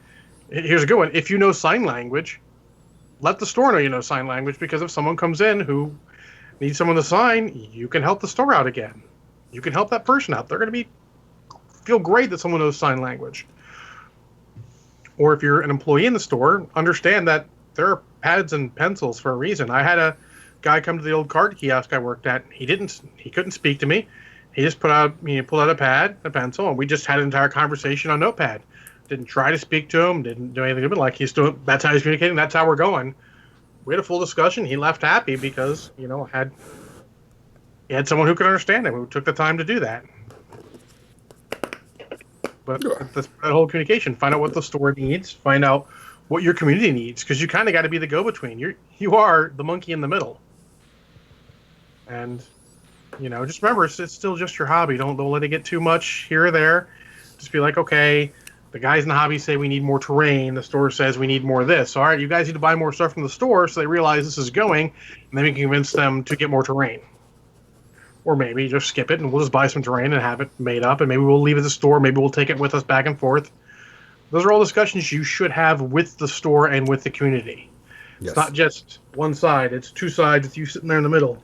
here's a good one, if you know sign language, let the store know you know sign language, because if someone comes in who needs someone to sign, you can help the store out again. You can help that person out. They're going to feel great that someone knows sign language. Or if you're an employee in the store, understand that there are pads and pencils for a reason. I had a guy come to the old card kiosk I worked at. He couldn't speak to me. He just pulled out a pad, a pencil, and we just had an entire conversation on Notepad. Didn't try to speak to him. Didn't do anything to him. Like that's how he's communicating. That's how we're going. we had a full discussion. He left happy because he had someone who could understand him, who took the time to do that. But that's that whole communication. Find out what the store needs. Find out what your community needs, because you kind of got to be the go-between. You are the monkey in the middle. And just remember, it's still just your hobby. Don't let it get too much here or there. Just be like, okay, the guys in the hobby say we need more terrain. The store says we need more of this. All right, you guys need to buy more stuff from the store so they realize this is going, and then we can convince them to get more terrain. Or maybe just skip it and we'll just buy some terrain and have it made up, and maybe we'll leave it at the store. Maybe we'll take it with us back and forth. Those are all discussions you should have with the store and with the community. Yes. It's not just one side. It's two sides with you sitting there in the middle.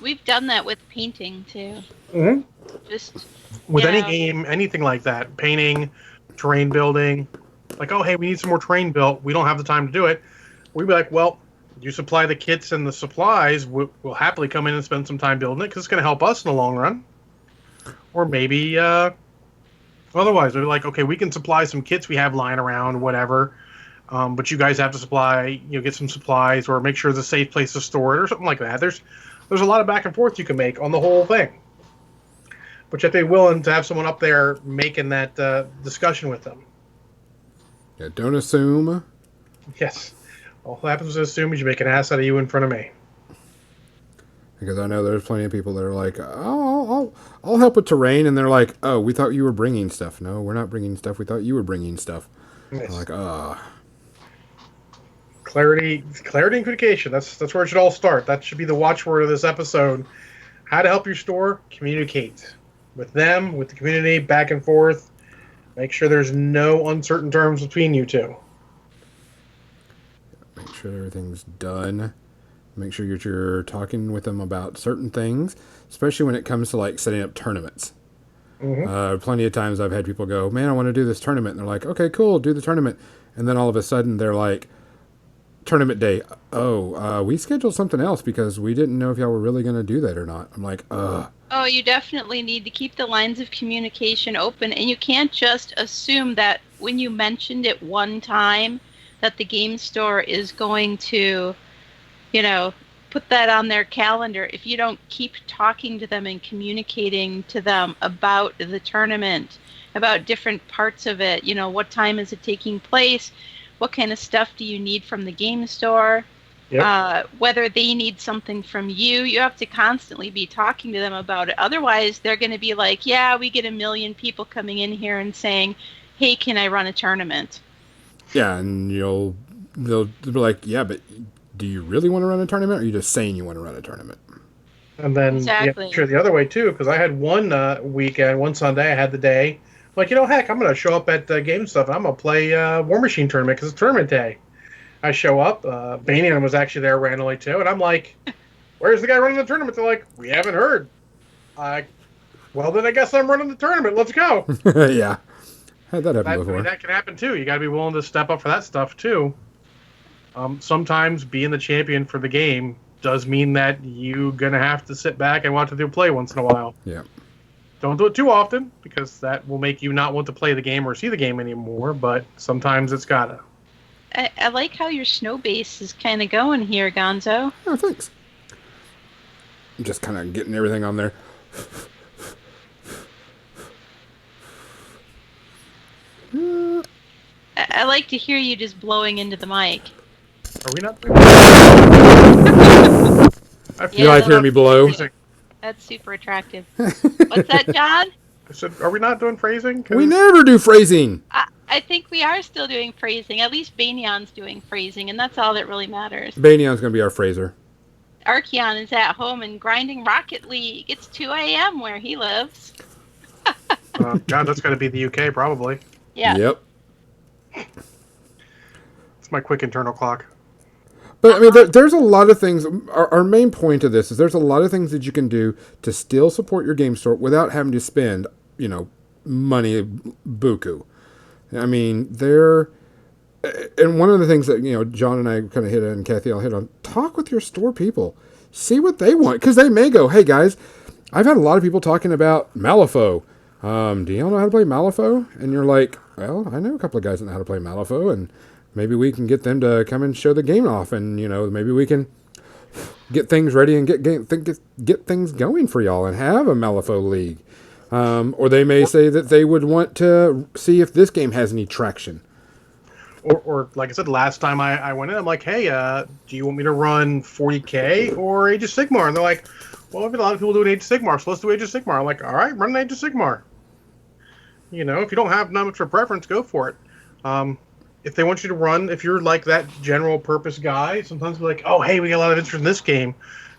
We've done that with painting, too. Mm-hmm. Just with any game, anything like that. Painting, terrain building. Like, oh, hey, we need some more terrain built. We don't have the time to do it. We'd be like, well, you supply the kits and the supplies. We'll happily come in and spend some time building it because it's going to help us in the long run. Or maybe otherwise, we're like, okay, we can supply some kits we have lying around, whatever. But you guys have to supply, get some supplies or make sure it's a safe place to store it or something like that. There's a lot of back and forth you can make on the whole thing. But yet they're willing to have someone up there making that discussion with them. Yeah, don't assume. Yes. All that happens is assume you make an ass out of you in front of me. Because I know there's plenty of people that are like, oh, I'll help with terrain. And they're like, oh, we thought you were bringing stuff. No, we're not bringing stuff. We thought you were bringing stuff. Yes. I'm like, Clarity and communication. That's where it should all start. That should be the watchword of this episode. How to help your store? Communicate with them, with the community, back and forth. Make sure there's no uncertain terms between you two. Make sure everything's done. Make sure you're talking with them about certain things, especially when it comes to like setting up tournaments. Mm-hmm. Plenty of times I've had people go, man, I want to do this tournament. And they're like, okay, cool, do the tournament. And then all of a sudden they're like, tournament day. Oh, we scheduled something else because we didn't know if y'all were really going to do that or not. I'm like, Oh, you definitely need to keep the lines of communication open. And you can't just assume that when you mentioned it one time that the game store is going to, put that on their calendar. If you don't keep talking to them and communicating to them about the tournament, about different parts of it, what time is it taking place? What kind of stuff do you need from the game store? Yep. Whether they need something from you, you have to constantly be talking to them about it. Otherwise, they're going to be like, yeah, we get 1 million people coming in here and saying, hey, can I run a tournament? Yeah, and they'll be like, yeah, but do you really want to run a tournament, or are you just saying you want to run a tournament? And then exactly. Sure, the other way, too, because I had one weekend, one Sunday, I had the day. Like, heck, I'm going to show up at Game Stuff, and I'm going to play War Machine Tournament because it's tournament day. I show up. Banian was actually there randomly, too, and I'm like, where's the guy running the tournament? They're like, we haven't heard. Well, then I guess I'm running the tournament. Let's go. Yeah. Had that happen before. That can happen, too. You got to be willing to step up for that stuff, too. Sometimes being the champion for the game does mean that you're going to have to sit back and watch the play once in a while. Yeah. Don't do it too often, because that will make you not want to play the game or see the game anymore, but sometimes it's gotta. I like how your snow base is kind of going here, Gonzo. Oh, thanks. I'm just kind of getting everything on there. I like to hear you just blowing into the mic. Are we not? You like hearing me blow? That's super attractive. What's that, John? I said, are we not doing phrasing? We never do phrasing. I think we are still doing phrasing. At least Banyan's doing phrasing, and that's all that really matters. Banyan's going to be our phraser. Archeon is at home and grinding Rocket League. It's 2 a.m. where he lives. God, that's got to be the UK, probably. Yeah. Yep. It's my quick internal clock. But, I mean, there's a lot of things. Our main point of this is there's a lot of things that you can do to still support your game store without having to spend, money buku. I mean, and one of the things that, John and I kind of hit on, and Kathy, I'll hit on, talk with your store people. See what they want. Because they may go, hey, guys, I've had a lot of people talking about Malifaux. Do y'all know how to play Malifaux? And you're like, well, I know a couple of guys that know how to play Malifaux, and maybe we can get them to come and show the game off, and maybe we can get things ready and get things going for y'all and have a Malifaux League. Or they may say that they would want to see if this game has any traction. Or like I said, last time I went in, I'm like, hey, do you want me to run 40K or Age of Sigmar? And they're like, well, I've got a lot of people doing Age of Sigmar, so let's do Age of Sigmar. I'm like, all right, run Age of Sigmar. If you don't have not much of a preference, go for it. If they want you to run, if you're like that general purpose guy, sometimes they're like, oh, hey, we got a lot of interest in this game.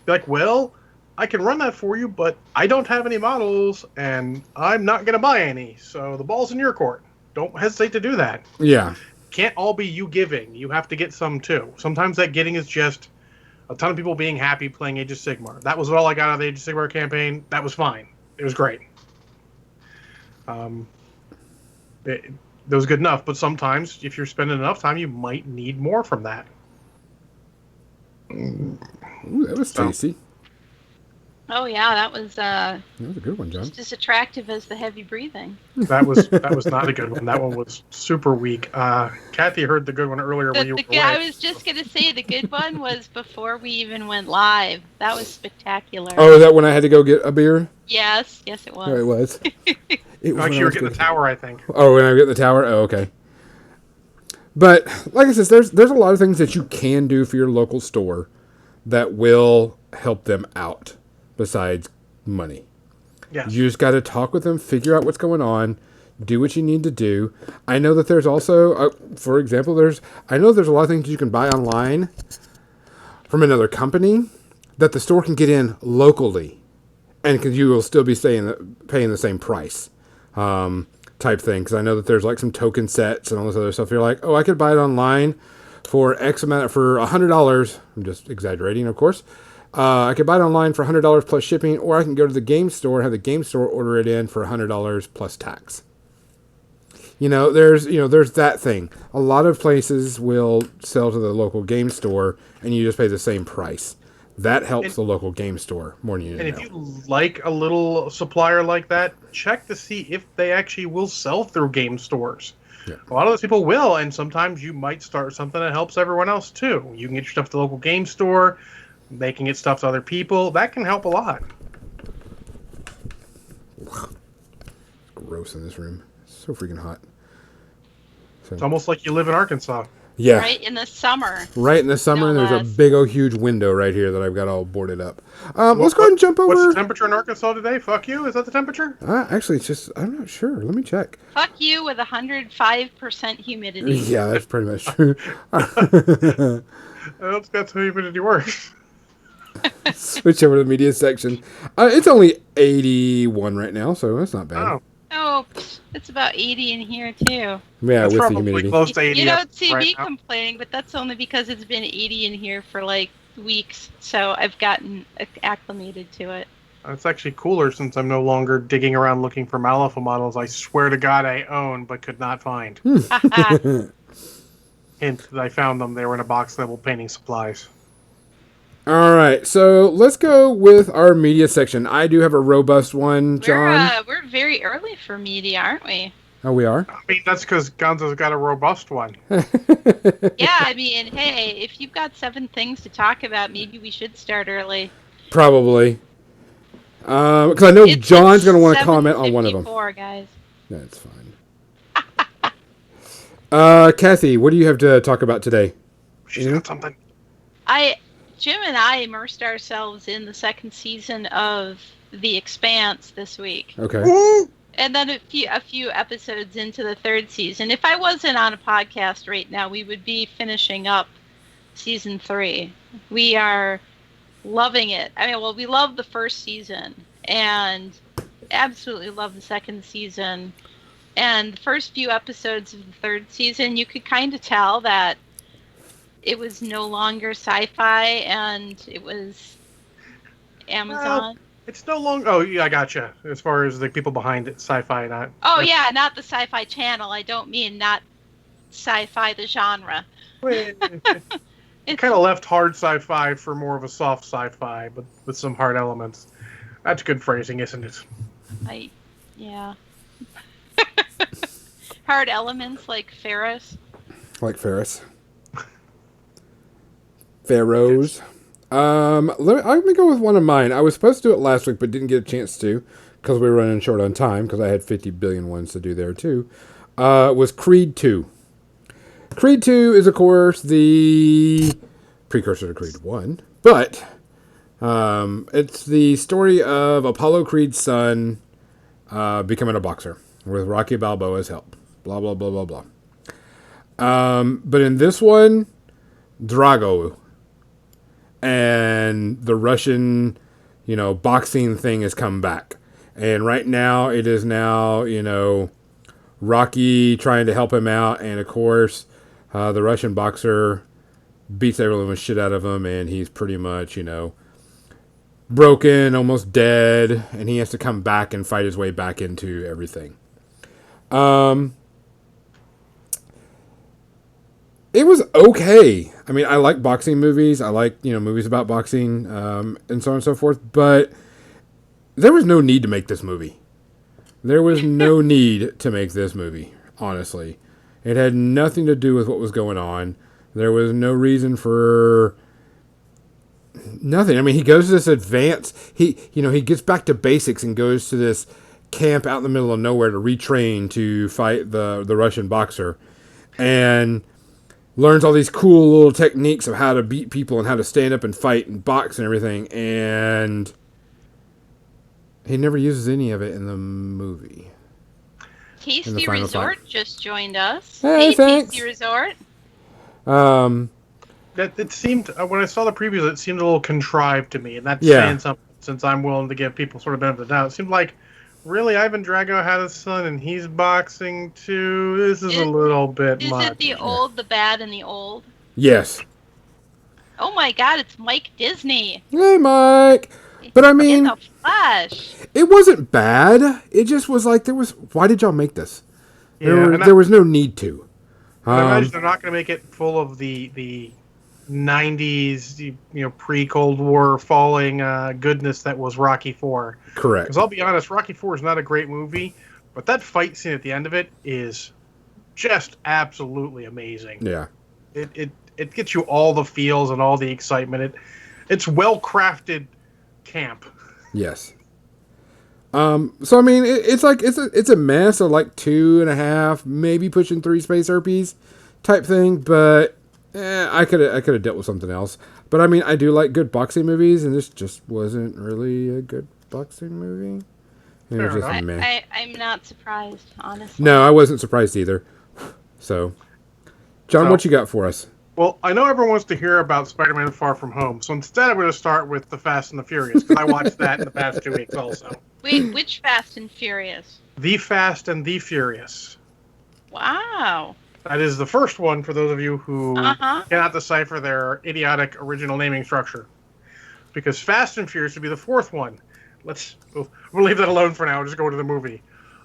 You're like, well, I can run that for you, but I don't have any models, and I'm not going to buy any. So the ball's in your court. Don't hesitate to do that. Yeah. Can't all be you giving. You have to get some too. Sometimes that getting is just a ton of people being happy playing Age of Sigmar. That was all I got out of the Age of Sigmar campaign. That was fine. It was great. That was good enough. But sometimes, if you're spending enough time, you might need more from that. Ooh, that was tasty. Oh yeah, that was That was a good one, John. just as attractive as the heavy breathing. That was not a good one. That one was super weak. Kathy heard the good one earlier when you were away. I was just gonna say the good one was before we even went live. That was spectacular. Oh, is that when I had to go get a beer? Yes, it was. Oh, it was. It was Like when you I were was getting the tower, I think. Oh, when I get the tower? Oh, okay. But, like I said, there's a lot of things that you can do for your local store that will help them out besides money. Yes. You just got to talk with them, figure out what's going on, do what you need to do. I know that there's also, for example, I know there's a lot of things you can buy online from another company that the store can get in locally, and you will still be paying the same price. Type thing, because I know that there's like some token sets and all this other stuff. You're like, oh, I could buy it online for X amount for $100. I'm just exaggerating, of course. I could buy it online for $100 plus shipping, or I can go to the game store and have the game store order it in for $100 plus tax. There's that thing. A lot of places will sell to the local game store, and you just pay the same price. That helps the local game store more than you know. And if you like a little supplier like that, check to see if they actually will sell through game stores. Yeah. A lot of those people will, and sometimes you might start something that helps everyone else too. You can get your stuff to the local game store. They can get stuff to other people. That can help a lot. Gross in this room. It's so freaking hot. It's almost like you live in Arkansas. Yeah. Right in the summer. Right in the summer, and No there's a less. big old huge window right here that I've got all boarded up. Let's go ahead and jump over. What's the temperature in Arkansas today? Fuck you. Is that the temperature? Actually, it's just, I'm not sure. Let me check. Fuck you with 105% humidity. Yeah, that's pretty much true. That's how humidity works. Switch over to the media section. It's only 81 right now, so that's not bad. Oh, Oh, it's about 80 in here too. Yeah, that's with the probably humidity. close to 80. You don't see right me now. complaining, but that's only because it's been 80 in here for like weeks, so I've gotten acclimated to it. It's actually cooler since I'm no longer digging around looking for Malifaux models I swear to God I own but could not find. Haha. Hint that I found them. They were in a box labeled painting supplies. All right, so let's go with our media section. I do have a robust one, John. We're very early for media, aren't we? Oh, we are? I mean, that's because Gonzo's got a robust one. Yeah, I mean, hey, if you've got 7 things to talk about, maybe we should start early. Probably. Because I know It's John's going to want to comment on one of them. 7:54, guys. That's fine. Kathy, what do you have to talk about today? She's got something. Jim and I immersed ourselves in the 2nd season of The Expanse this week. Okay. And then a few episodes into the 3rd season. If I wasn't on a podcast right now, we would be finishing up season 3. We are loving it. I mean, well, we love the 1st season and absolutely love the 2nd season. And the first few episodes of the 3rd season, you could kind of tell that it was no longer sci-fi and it was Amazon. It's no longer. Oh, yeah, I gotcha. As far as the people behind it, sci-fi, not. Oh yeah, not the Sci-Fi Channel. I don't mean not sci-fi the genre. It It's, kind of left hard sci-fi for more of a soft sci-fi, but with some hard elements. That's good phrasing, isn't it? yeah. Hard elements like Ferris. Like Ferris. Pharaohs. Let me go with one of mine. I was supposed to do it last week, but didn't get a chance to because we were running short on time because I had 50 billion ones to do there too. Was Creed 2. Creed 2 is, of course, the precursor to Creed 1, but it's the story of Apollo Creed's son becoming a boxer with Rocky Balboa's help. Blah, blah, blah, blah, blah. But in this one, Drago and the Russian, boxing thing has come back. And right now, it is now, Rocky trying to help him out. And of course, the Russian boxer beats everyone's shit out of him. And he's pretty much, broken, almost dead. And he has to come back and fight his way back into everything. It was okay. I mean, I like boxing movies. I like, movies about boxing, and so on and so forth. But there was no need to make this movie. There was no need to make this movie, honestly. It had nothing to do with what was going on. There was no reason for nothing. I mean, he goes to this he gets back to basics and goes to this camp out in the middle of nowhere to retrain to fight the Russian boxer. And learns all these cool little techniques of how to beat people and how to stand up and fight and box and everything. And he never uses any of it in the movie. Tasty Resort just joined us. Hey, thanks. Tasty Resort. That it seemed when I saw the previews, it seemed a little contrived to me, and that's saying something. Since I'm willing to give people sort of benefit of the doubt, it seemed like really Ivan Drago had a son and he's boxing too. This is a little bit much. Is it the old, the bad, and the old? Yes. Oh my God! It's Mike Disney. Hey, Mike. But I mean, in the flesh. It wasn't bad. It just was like why did y'all make this? Yeah, there was no need to. I imagine they're not going to make it full of the 90s, pre-Cold War falling goodness that was Rocky 4. Correct. Because I'll be honest, Rocky 4 is not a great movie, but that fight scene at the end of it is just absolutely amazing. Yeah. It gets you all the feels and all the excitement. It's well-crafted camp. Yes. So I mean, it's a mess of like 2.5, maybe pushing 3 space herpes type thing, but I could have dealt with something else. But I mean, I do like good boxing movies, and this just wasn't really a good boxing movie. It was just meh. I'm not surprised, honestly. No, I wasn't surprised either. So, John, what you got for us? Well, I know everyone wants to hear about Spider-Man Far From Home, so instead I'm going to start with The Fast and the Furious, because I watched that in the past 2 weeks also. Wait, which Fast and Furious? The Fast and the Furious. Wow. That is the first one for those of you who cannot decipher their idiotic original naming structure. Because Fast and Furious would be the fourth one. We'll leave that alone for now and just go to the movie.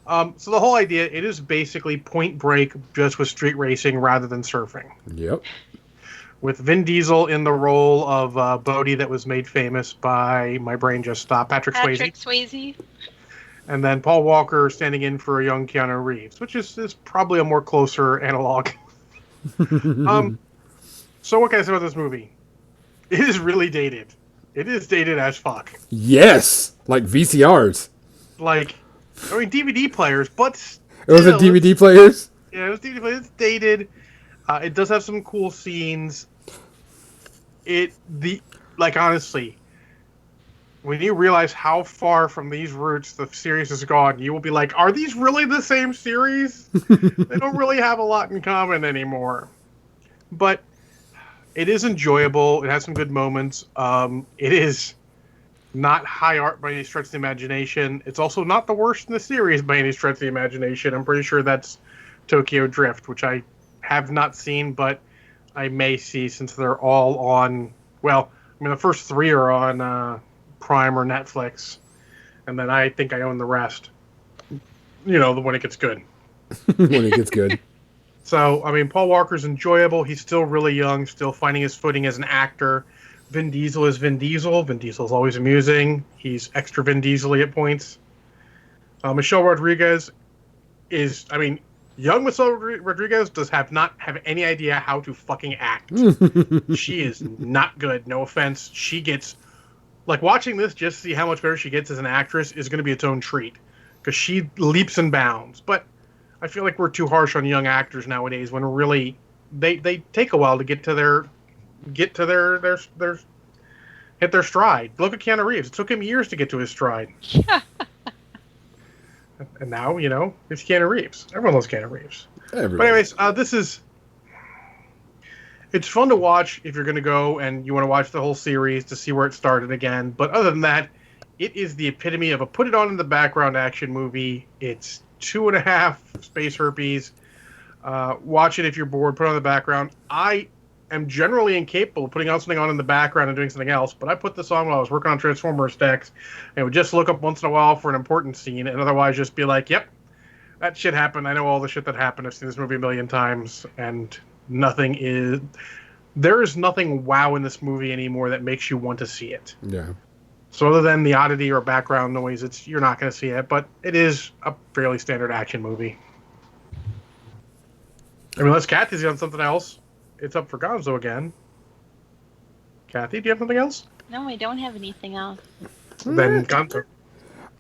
So the whole idea, it is basically Point Break just with street racing rather than surfing. Yep. With Vin Diesel in the role of Bodhi that was made famous by, my brain just stopped, Patrick Swayze. And then Paul Walker standing in for a young Keanu Reeves, which is probably a more closer analog. So what can I say about this movie? It is really dated. It is dated as fuck. Yes! Like VCRs. DVD players, but still, it was a DVD players? Yeah, it was DVD players. It's dated. It does have some cool scenes. Honestly, when you realize how far from these roots the series has gone, you will be like, are these really the same series? They don't really have a lot in common anymore. But it is enjoyable. It has some good moments. It is not high art by any stretch of the imagination. It's also not the worst in the series by any stretch of the imagination. I'm pretty sure that's Tokyo Drift, which I have not seen, but I may see since they're all on, the first 3 are on Prime or Netflix, and then I think I own the rest. When it gets good. When it gets good. So, Paul Walker's enjoyable. He's still really young, still finding his footing as an actor. Vin Diesel is Vin Diesel. Vin Diesel is always amusing. He's extra Vin Diesel-y at points. Michelle Rodriguez is, Young Michelle Rodriguez does not have any idea how to fucking act. She is not good. No offense. She gets like watching this just to see how much better she gets as an actress is going to be its own treat because she leaps and bounds. But I feel like we're too harsh on young actors nowadays when really they take a while to get to their hit their stride. Look at Keanu Reeves. It took him years to get to his stride. Yeah. And now, it's Keanu Reeves. Everyone loves Keanu Reeves. Everybody. But anyways, it's fun to watch if you're going to go and you want to watch the whole series to see where it started again. But other than that, it is the epitome of a put it on in the background action movie. It's 2.5 space herpes. Watch it if you're bored. Put it on the background. I am generally incapable of putting on something on in the background and doing something else, but I put this on while I was working on Transformers decks and would just look up once in a while for an important scene and otherwise just be like, yep, that shit happened. I know all the shit that happened. I've seen this movie a million times, and there is nothing wow in this movie anymore that makes you want to see it. Yeah. So other than the oddity or background noise, you're not going to see it, but it is a fairly standard action movie. I mean, unless Kathy's on something else, it's up for Gonzo again. Kathy, do you have something else? No, I don't have anything else. Then Gonzo.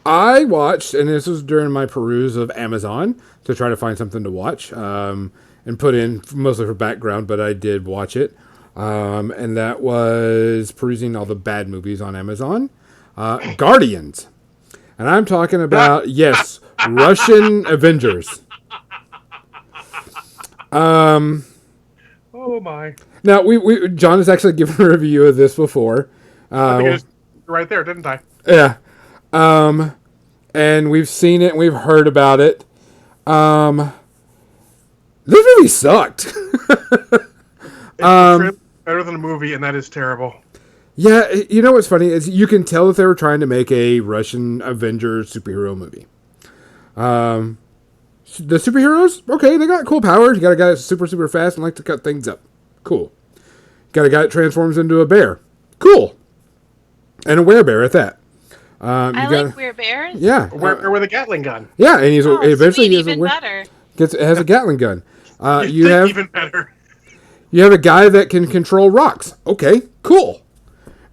I watched, and this was during my peruse of Amazon to try to find something to watch, and put in mostly for background, but I did watch it. And that was perusing all the bad movies on Amazon. Guardians. And I'm talking about, yes, Russian Avengers. Oh my! Now John has actually given a review of this before. I think it was right there, didn't I? Yeah. And we've seen it and we've heard about it. This movie sucked. It's better than a movie, and that is terrible. Yeah, you know what's funny is you can tell that they were trying to make a Russian Avengers superhero movie. The superheroes, okay, they got cool powers. You got a guy that's super, super fast and like to cut things up. Cool. Got a guy that transforms into a bear. Cool. And a werebear at that. I like werebears. Yeah. With a Gatling gun. Yeah, and he's eventually sweet, he has even better. has a Gatling gun. Even better. You have a guy that can control rocks. Okay, cool.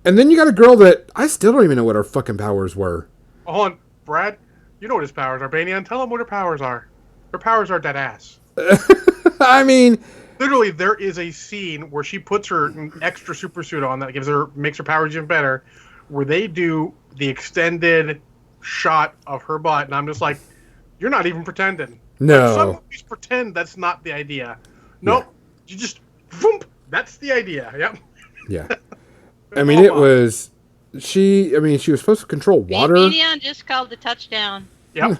And then you got a girl that I still don't even know what her fucking powers were. Hold on, Brad. You know what his powers are, Banyan. Tell him what her powers are. Her powers are dead ass. I mean, literally, there is a scene where she puts her extra super suit on that makes her powers even better, where they do the extended shot of her butt, and I'm just like, you're not even pretending. no. Some movies pretend that's not the idea. Nope, you just, boom, that's the idea. Yep. Yeah. I mean, it was she was supposed to control water. Median just called the touchdown. Yep.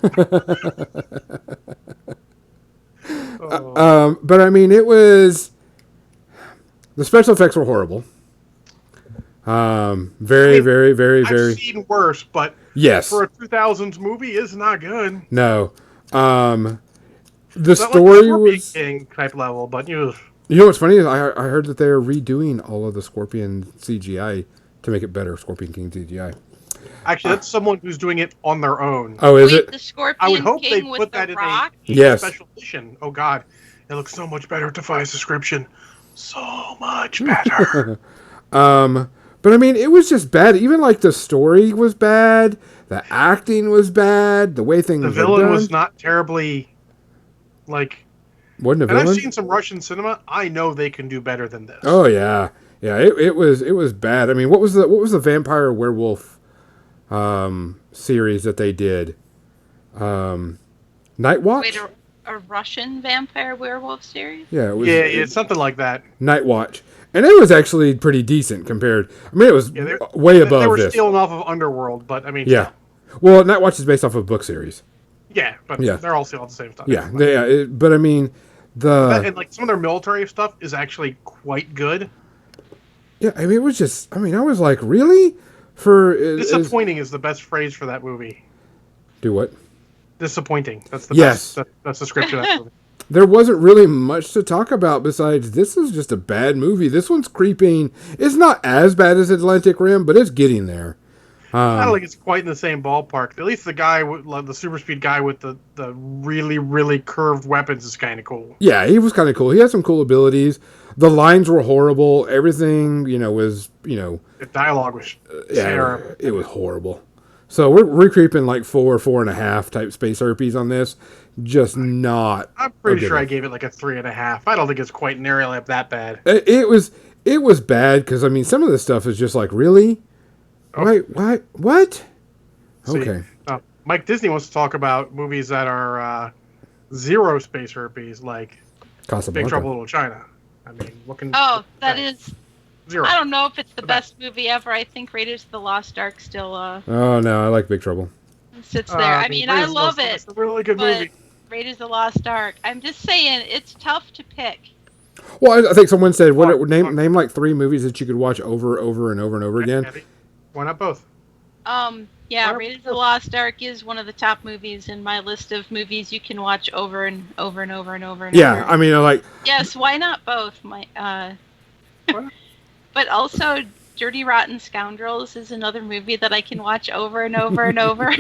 But I mean, it was the special effects were horrible. Very, very, very, very. I've seen worse, but yes, for a 2000s movie, it's not good. No. The It's not story like was. King type level, but You know what's funny is I heard that they're redoing all of the Scorpion CGI to make it better. Scorpion King CGI. actually, that's someone who's doing it on their own. Oh, is Wait, it? the Scorpion I would hope they King with put the that in rock? a Yes. special edition. Oh God, it looks so much better. It defies description. So much better. But I mean, it was just bad. Even like the story was bad, the acting was bad, the way things The were villain done. was not terribly like. Wasn't a And villain? I've seen some Russian cinema. I know they can do better than this. Oh yeah, yeah. It was bad. I mean, what was the vampire werewolf series that they did? Night Watch. Wait, a Russian vampire werewolf series? Yeah, it was. Yeah, it's something like that. Night Watch, and it was actually pretty decent compared. I mean, it was Yeah, way above They were this. stealing off of Underworld, but I mean, Yeah. Well, Night Watch is based off of a book series. yeah, but Yeah. they're all stealing the same stuff. Yeah, but I mean, And like some of their military stuff is actually quite good. yeah, I mean, it was just. I mean, I was like, really? Disappointing is the best phrase for that movie. Do what? Disappointing. That's the Yes. best. That's the script of that movie. There wasn't really much to talk about besides this is just a bad movie. This one's creeping. It's not as bad as Atlantic Rim, but it's getting there. I don't think it's quite in the same ballpark. At least the guy, the super speed guy with the really, really curved weapons is kind of cool. Yeah, he was kind of cool. He had some cool abilities. The lines were horrible. Everything, was, The dialogue was yeah, terrible. it was horrible. So we're creeping like 4.5 type space herpes on this. Just not. I'm pretty sure I gave it like a 3.5. I don't think it's quite nearly up that bad. It was bad because I mean some of this stuff is just like really. Oh. Wait, what? See, Okay. Mike Disney wants to talk about movies that are zero space herpes, like Casablanca. Big Trouble in Little China. I mean, looking. Oh, that is. Zero. I don't know if it's the best movie ever. I think Raiders of the Lost Ark still Oh no, I like Big Trouble. sits there. I mean, I Raiders of the love Lost Ark it. is a really good but movie. Raiders of the Lost Ark. I'm just saying, it's tough to pick. Well, I think someone said Fuck. name like 3 movies that you could watch over and over and over again. Why not both? Yeah, Why- Raiders of the Lost Ark is one of the top movies in my list of movies you can watch over and over and over and over and Yeah, over. I mean like Yes, why not both? But also, Dirty Rotten Scoundrels is another movie that I can watch over and over and over.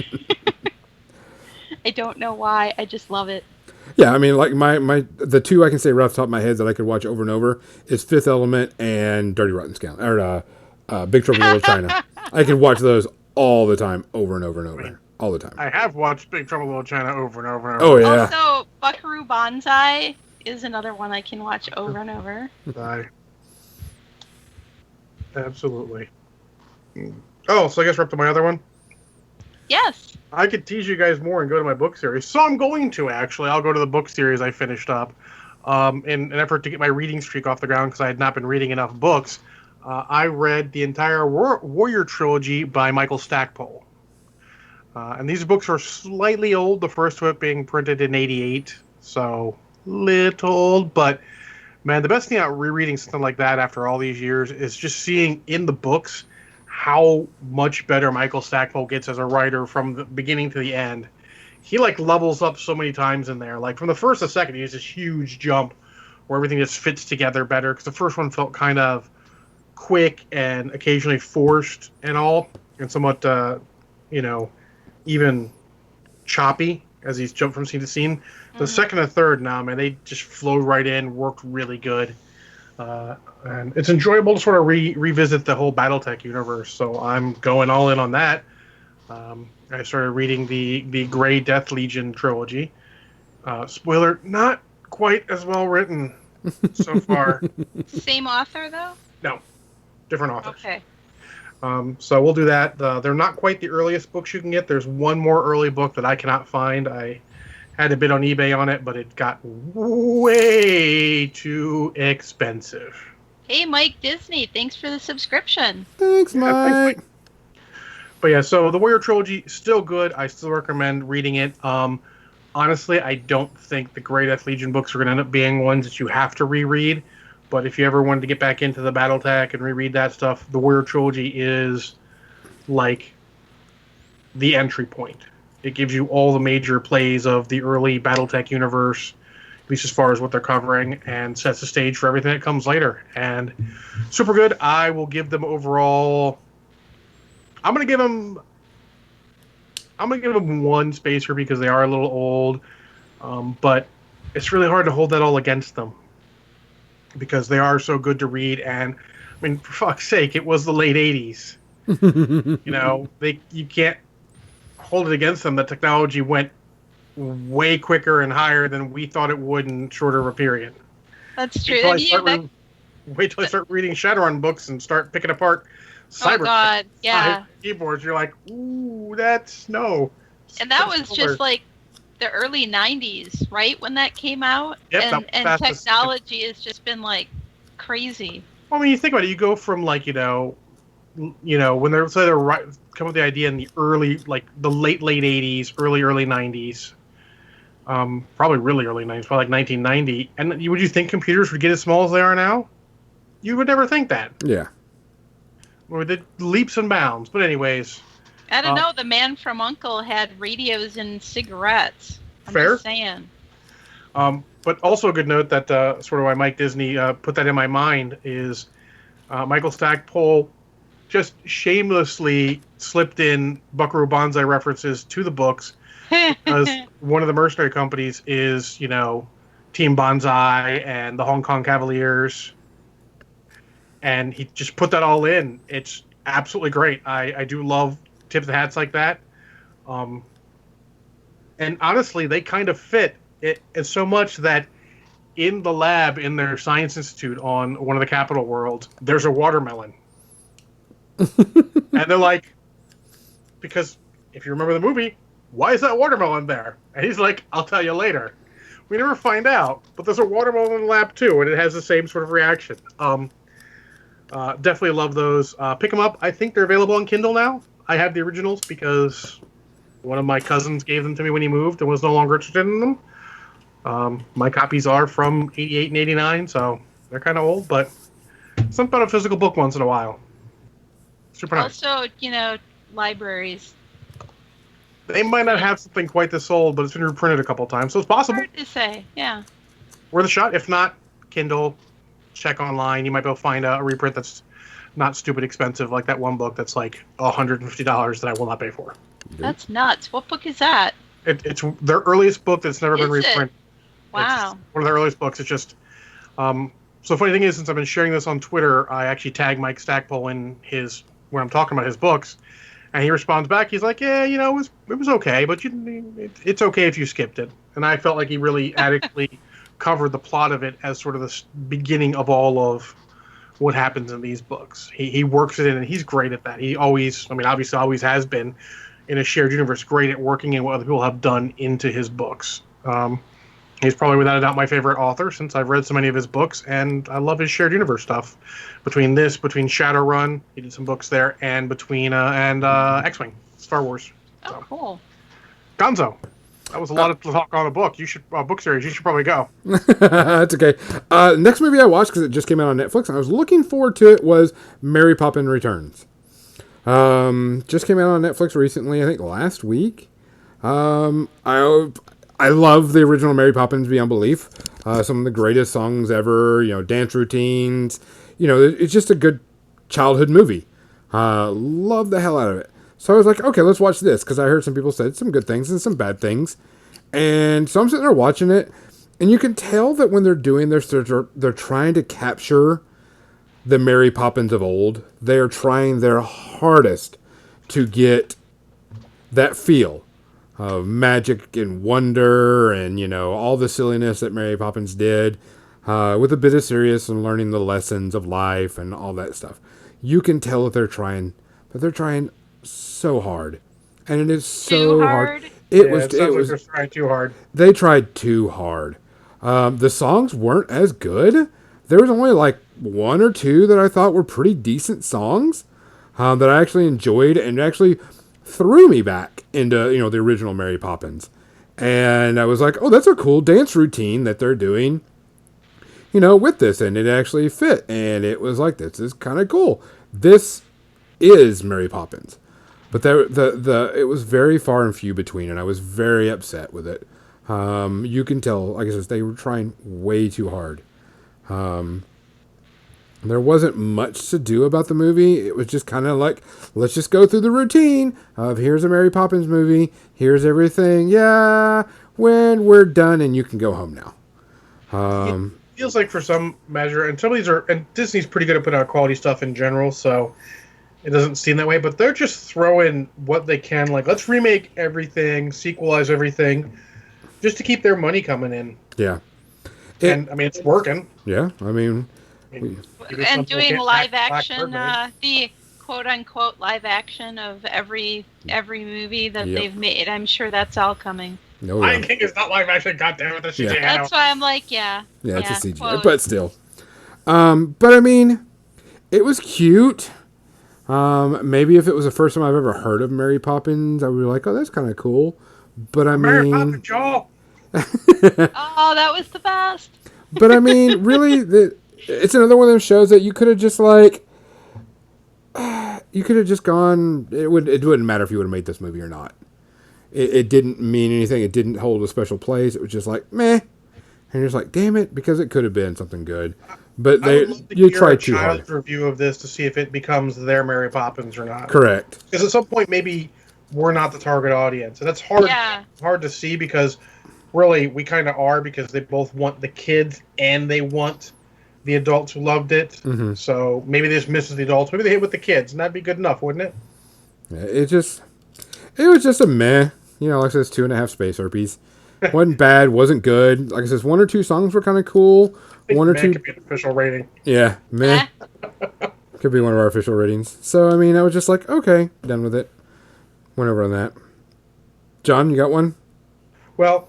I don't know why. I just love it. yeah, I mean like the 2 I can say right off the top of my head that I could watch over and over is Fifth Element and Dirty Rotten Scoundrels or Big Trouble in Little China. I can watch those all the time, over and over and over, all the time. I have watched Big Trouble in Little China over and over and over. Oh yeah. Also, Buckaroo Banzai is another one I can watch over and over. Absolutely. Oh, so I guess we're up to my other one? Yes. I could tease you guys more and go to my book series. So I'm going to, actually. I'll go to the book series I finished up. In an effort to get my reading streak off the ground because I had not been reading enough books. I read the entire Warrior trilogy by Michael Stackpole. And these books are slightly old, the first one being printed in 88. So, little old, but... Man, the best thing about rereading something like that after all these years is just seeing in the books how much better Michael Stackpole gets as a writer from the beginning to the end. He levels up so many times in there. Like from the first to second, he has this huge jump where everything just fits together better. Because the first one felt kind of quick and occasionally forced and all, and somewhat, even choppy as he's jumped from scene to scene. The second and third now, man, they just flowed right in, worked really good. And it's enjoyable to sort of revisit the whole Battletech universe, so I'm going all in on that. I started reading the Grey Death Legion trilogy. Spoiler, not quite as well written so far. Same author, though? No, different authors. Okay. So we'll do that. They're not quite the earliest books you can get. There's one more early book that I cannot find. I had a bid on eBay on it, but it got way too expensive. Hey, Mike Disney, thanks for the subscription. Thanks, Yeah, thanks, Mike. But yeah, so the Warrior trilogy still good. I still recommend reading it. Honestly, I don't think the Grey Death Legion books are going to end up being ones that you have to reread. But if you ever wanted to get back into the Battletech and reread that stuff, the Warrior trilogy is like the entry point. It gives you all the major plays of the early Battletech universe, at least as far as what they're covering, and sets the stage for everything that comes later. And super good. I will give them overall... I'm gonna give them 1 spacer because they are a little old, but it's really hard to hold that all against them because they are so good to read. And I mean, for fuck's sake, it was the late '80s. You can't hold it against them. The technology went way quicker and higher than we thought it would in shorter of a period. That's true. Wait till I start reading Shadowrun books and start picking apart Oh God, yeah. keyboards. You're like, ooh, that's no. And that was just like the early '90s, right? When that came out, Yep, and technology has just been like crazy. Well, I mean, you think about it. You go from when they're come up with the idea in the early, the late '80s, early '90s, probably really early '90s, probably like 1990. And would you think computers would get as small as they are now? You would never think that. Yeah. Or the leaps and bounds. But anyways. I don't know. The Man from U.N.C.L.E. had radios and cigarettes. I'm Fair. just saying. But also a good note that sort of why Mike Disney put that in my mind is Michael Stackpole just shamelessly slipped in Buckaroo Banzai references to the books because one of the mercenary companies is, Team Banzai and the Hong Kong Cavaliers. And he just put that all in. It's absolutely great. I do love tip of the hats like that. And honestly, they kind of fit it so much that in the lab in their science institute on one of the capital worlds, there's a watermelon. And they're like, because if you remember the movie, why is that watermelon there? And he's like, I'll tell you later. We never find out, but there's a watermelon in the lab too, and it has the same sort of reaction. Definitely love those. Pick them up. I think they're available on Kindle now. I have the originals because one of my cousins gave them to me when he moved and was no longer interested in them. My copies are from 88 and 89, so they're kind of old, but something about a physical book once in a while. Super nice. Also, libraries. They might not have something quite this old, but it's been reprinted a couple times, so it's possible. Hard to say, yeah. Worth a shot. If not, Kindle, check online. You might be able to find a reprint that's not stupid expensive, like that one book that's like $150 that I will not pay for. That's nuts. What book is that? It's their earliest book that's never been Is it? reprinted. Wow. It's one of their earliest books. It's just, so the funny thing is, since I've been sharing this on Twitter, I actually tag Mike Stackpole in when I'm talking about his books, and he responds back. He's like, yeah, it was okay, but it's okay if you skipped it. And I felt like he really adequately covered the plot of it as sort of the beginning of all of what happens in these books. He works it in, and he's great at that. He always, obviously always has been in a shared universe, great at working in what other people have done into his books. He's probably without a doubt my favorite author since I've read so many of his books, and I love his shared universe stuff. Between Shadowrun, he did some books there, and between X-Wing, Star Wars. Oh, cool. Gonzo. That was a lot of talk on a book. You should book series. You should probably go. That's okay. Next movie I watched because it just came out on Netflix and I was looking forward to it was Mary Poppins Returns. Just came out on Netflix recently. I think last week. I love the original Mary Poppins beyond belief. Some of the greatest songs ever. Dance routines. It's just a good childhood movie. Love the hell out of it. So I was like, okay, let's watch this, because I heard some people said some good things and some bad things. And so I'm sitting there watching it, and you can tell that when they're doing this, they're trying to capture the Mary Poppins of old. They're trying their hardest to get that feel of magic and wonder and, all the silliness that Mary Poppins did, with a bit of serious and learning the lessons of life and all that stuff. You can tell that they're trying, but they're trying so hard, and it is so hard. It was they're trying too hard. They tried too hard. The songs weren't as good. There was only like one or two that I thought were pretty decent songs that I actually enjoyed and actually threw me back into the original Mary Poppins. And I was like, oh, that's a cool dance routine that they're doing with this, and it actually fit. And it was like, this is kind of cool. This is Mary Poppins. But it was very far and few between, and I was very upset with it. You can tell, like I said, they were trying way too hard. There wasn't much to do about the movie. It was just kind of like, let's just go through the routine of here's a Mary Poppins movie, here's everything. Yeah, when we're done, and you can go home now. It feels like for some measure, and some of these and Disney's pretty good at putting out quality stuff in general, so it doesn't seem that way, but they're just throwing what they can, like, let's remake everything, sequelize everything, just to keep their money coming in. Yeah. And, it's working. Yeah, and doing live action, the quote-unquote live action of every movie that they've made, I'm sure that's all coming. No, Lion King is not live action, goddammit, that's CGI. Yeah. That's why I'm like, yeah. Yeah, it's a CGI, but still. But, it was cute. Maybe if it was the first time I've ever heard of Mary Poppins, I would be like, oh, that's kind of cool. But Mary Poppins, y'all. Oh, that was the best. But really, it's another one of those shows that you could have just gone. It wouldn't matter if you would have made this movie or not. It didn't mean anything. It didn't hold a special place. It was just like, meh. And you're just like, damn it, because it could have been something good. But I would love to you hear tried a too hard. child's review of this to see if it becomes their Mary Poppins or not. Correct. Because at some point, maybe we're not the target audience, and that's hard. Yeah. Hard to see because really we kind of are, because they both want the kids and they want the adults who loved it. Mm-hmm. So maybe this misses the adults. Maybe they hit with the kids, and that'd be good enough, wouldn't it? Yeah, it was just a meh. You know, like I said, 2.5 space herpes. Wasn't bad, wasn't good. Like I said, 1 or 2 songs were kind of cool. I think One or meh two, could be an official rating. yeah, meh. Could be one of our official ratings. So I mean, I was just like, okay, done with it. Went over on that. John, you got one? Well,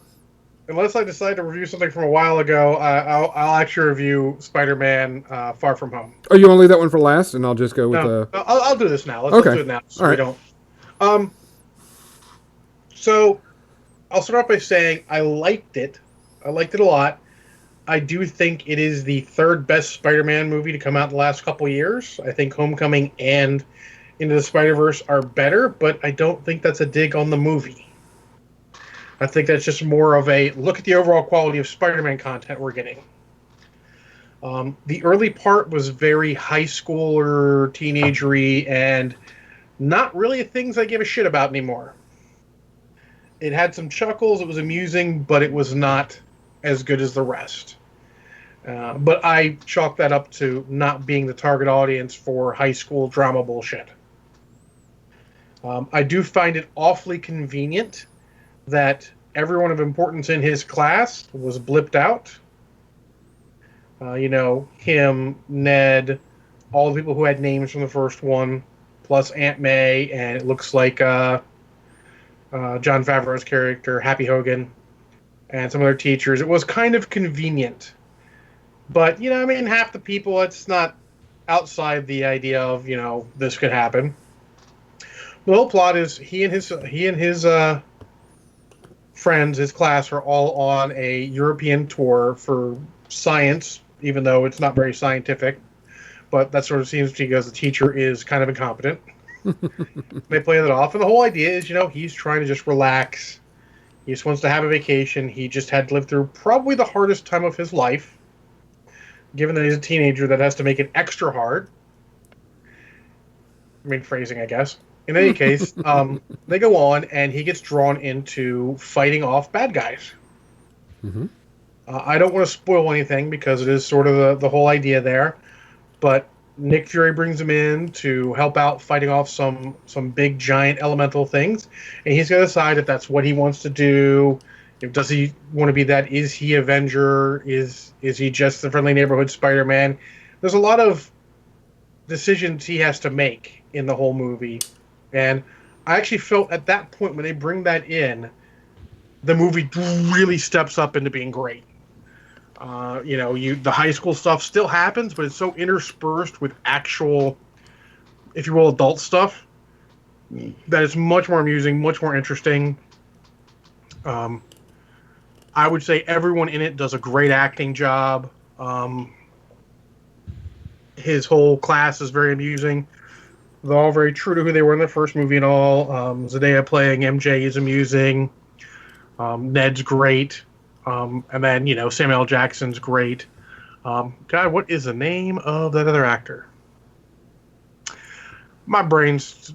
unless I decide to review something from a while ago, I'll actually review Spider-Man: Far From Home. Oh, you want to leave that one for last, and I'll just go with No, I'll do this now. Let's Okay. do it now, so All we right. don't. So I'll start off by saying I liked it. I liked it a lot. I do think it is the third best Spider-Man movie to come out in the last couple years. I think Homecoming and Into the Spider-Verse are better, but I don't think that's a dig on the movie. I think that's just more of a look at the overall quality of Spider-Man content we're getting. The early part was very high schooler, teenagery, and not really things I give a shit about anymore. It had some chuckles, it was amusing, but it was not as good as the rest. But I chalk that up to not being the target audience for high school drama bullshit. I do find it awfully convenient that everyone of importance in his class was blipped out. Him, Ned, all the people who had names from the first one, plus Aunt May, and it looks like John Favreau's character, Happy Hogan, and some other teachers. It was kind of convenient. But, half the people, it's not outside the idea of, this could happen. The whole plot is he and his friends, his class, are all on a European tour for science, even though it's not very scientific. But that sort of seems because the teacher is kind of incompetent. They play that off, and the whole idea is, he's trying to just relax. He just wants to have a vacation. He just had to live through probably the hardest time of his life, given that he's a teenager. That has to make it extra hard. Phrasing, I guess. In any case, they go on, and he gets drawn into fighting off bad guys. Mm-hmm. I don't want to spoil anything because it is sort of the whole idea there, but Nick Fury brings him in to help out fighting off some big giant elemental things, and he's going to decide if that's what he wants to do. Does he want to be that? Is he Avenger? Is he just the friendly neighborhood Spider-Man? There's a lot of decisions he has to make in the whole movie, and I actually felt at that point when they bring that in, the movie really steps up into being great. The high school stuff still happens, but it's so interspersed with actual, if you will, adult stuff that it's much more amusing, much more interesting. I would say everyone in it does a great acting job. His whole class is very amusing. They're all very true to who they were in the first movie and all. Zendaya playing MJ is amusing. Ned's great. And then, Samuel L. Jackson's great. God, what is the name of that other actor? My brain's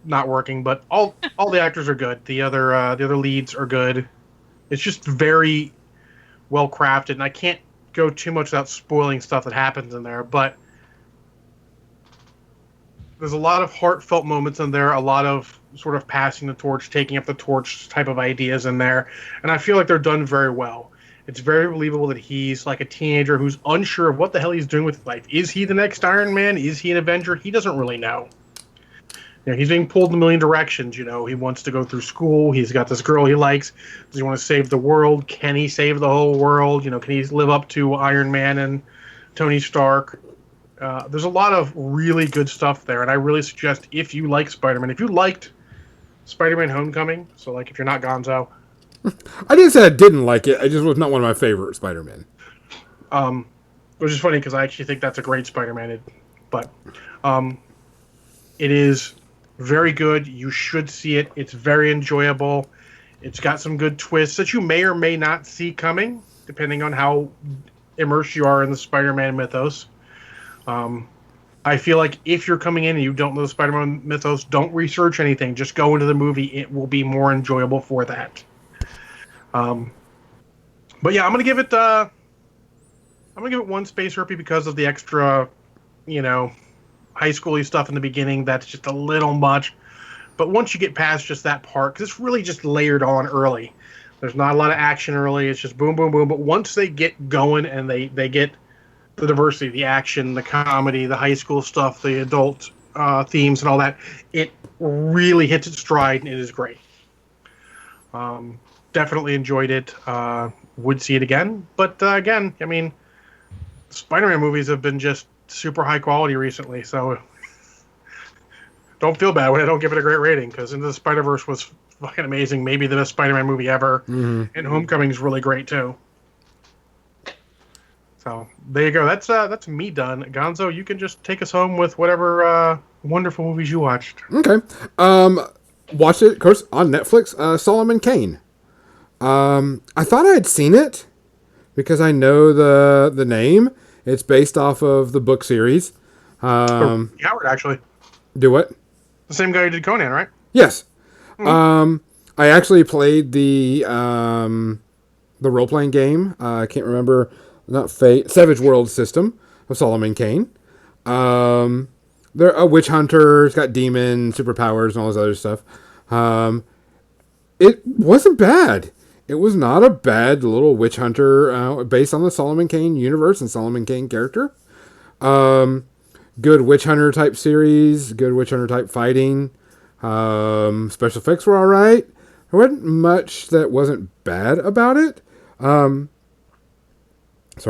not working, but all the actors are good. The other leads are good. It's just very well crafted, and I can't go too much without spoiling stuff that happens in there, but there's a lot of heartfelt moments in there, a lot of sort of passing the torch, taking up the torch type of ideas in there, and I feel like they're done very well. It's very believable that he's like a teenager who's unsure of what the hell he's doing with life. Is he the next Iron Man? Is he an Avenger? He doesn't really know. He's being pulled in a million directions. He wants to go through school. He's got this girl he likes. Does he want to save the world? Can he save the whole world? Can he live up to Iron Man and Tony Stark? There's a lot of really good stuff there, and I really suggest if you like Spider-Man, if you liked Spider-Man Homecoming, so like if you're not Gonzo. I didn't say I didn't like it. I just was not one of my favorite Spider-Man. Which is funny because I actually think that's a great Spider-Man. But it is very good. You should see it. It's very enjoyable. It's got some good twists that you may or may not see coming. depending on how immersed you are in the Spider-Man mythos. I feel like if you're coming in and you don't know the Spider-Man mythos, don't research anything. Just go into the movie. It will be more enjoyable for that. But yeah, I'm gonna give it. I'm gonna give it one Space Herpy because of the extra, high schooly stuff in the beginning. That's just a little much. But once you get past just that part, because it's really just layered on early. There's not a lot of action early. It's just boom, boom, boom. But once they get going and they get the diversity, the action, the comedy, the high school stuff, the adult themes and all that, it really hits its stride and it is great. Definitely enjoyed it. Would see it again. But again, I mean, Spider-Man movies have been just super high quality recently, so don't feel bad when I don't give it a great rating, because Into the Spider-Verse was fucking amazing. Maybe the best Spider-Man movie ever. Mm-hmm. And Homecoming's really great too. So there you go. That's me done. Gonzo, you can just take us home with whatever wonderful movies you watched. Okay. Watched it, of course, on Netflix. Solomon Kane. I thought I had seen it because I know the name. It's based off of the book series. Howard, actually. Do what? The same guy who did Conan, right? Yes. Mm-hmm. I actually played the role-playing game. I can't remember. Not Fate. Savage World system of Solomon Kane. They're a witch hunter. It's got demon superpowers and all this other stuff. It wasn't bad. It was not a bad little witch hunter based on the Solomon Kane universe and Solomon Kane character. Good witch hunter type series. Good witch hunter type fighting. Special effects were all right. There wasn't much that wasn't bad about it. Sorry,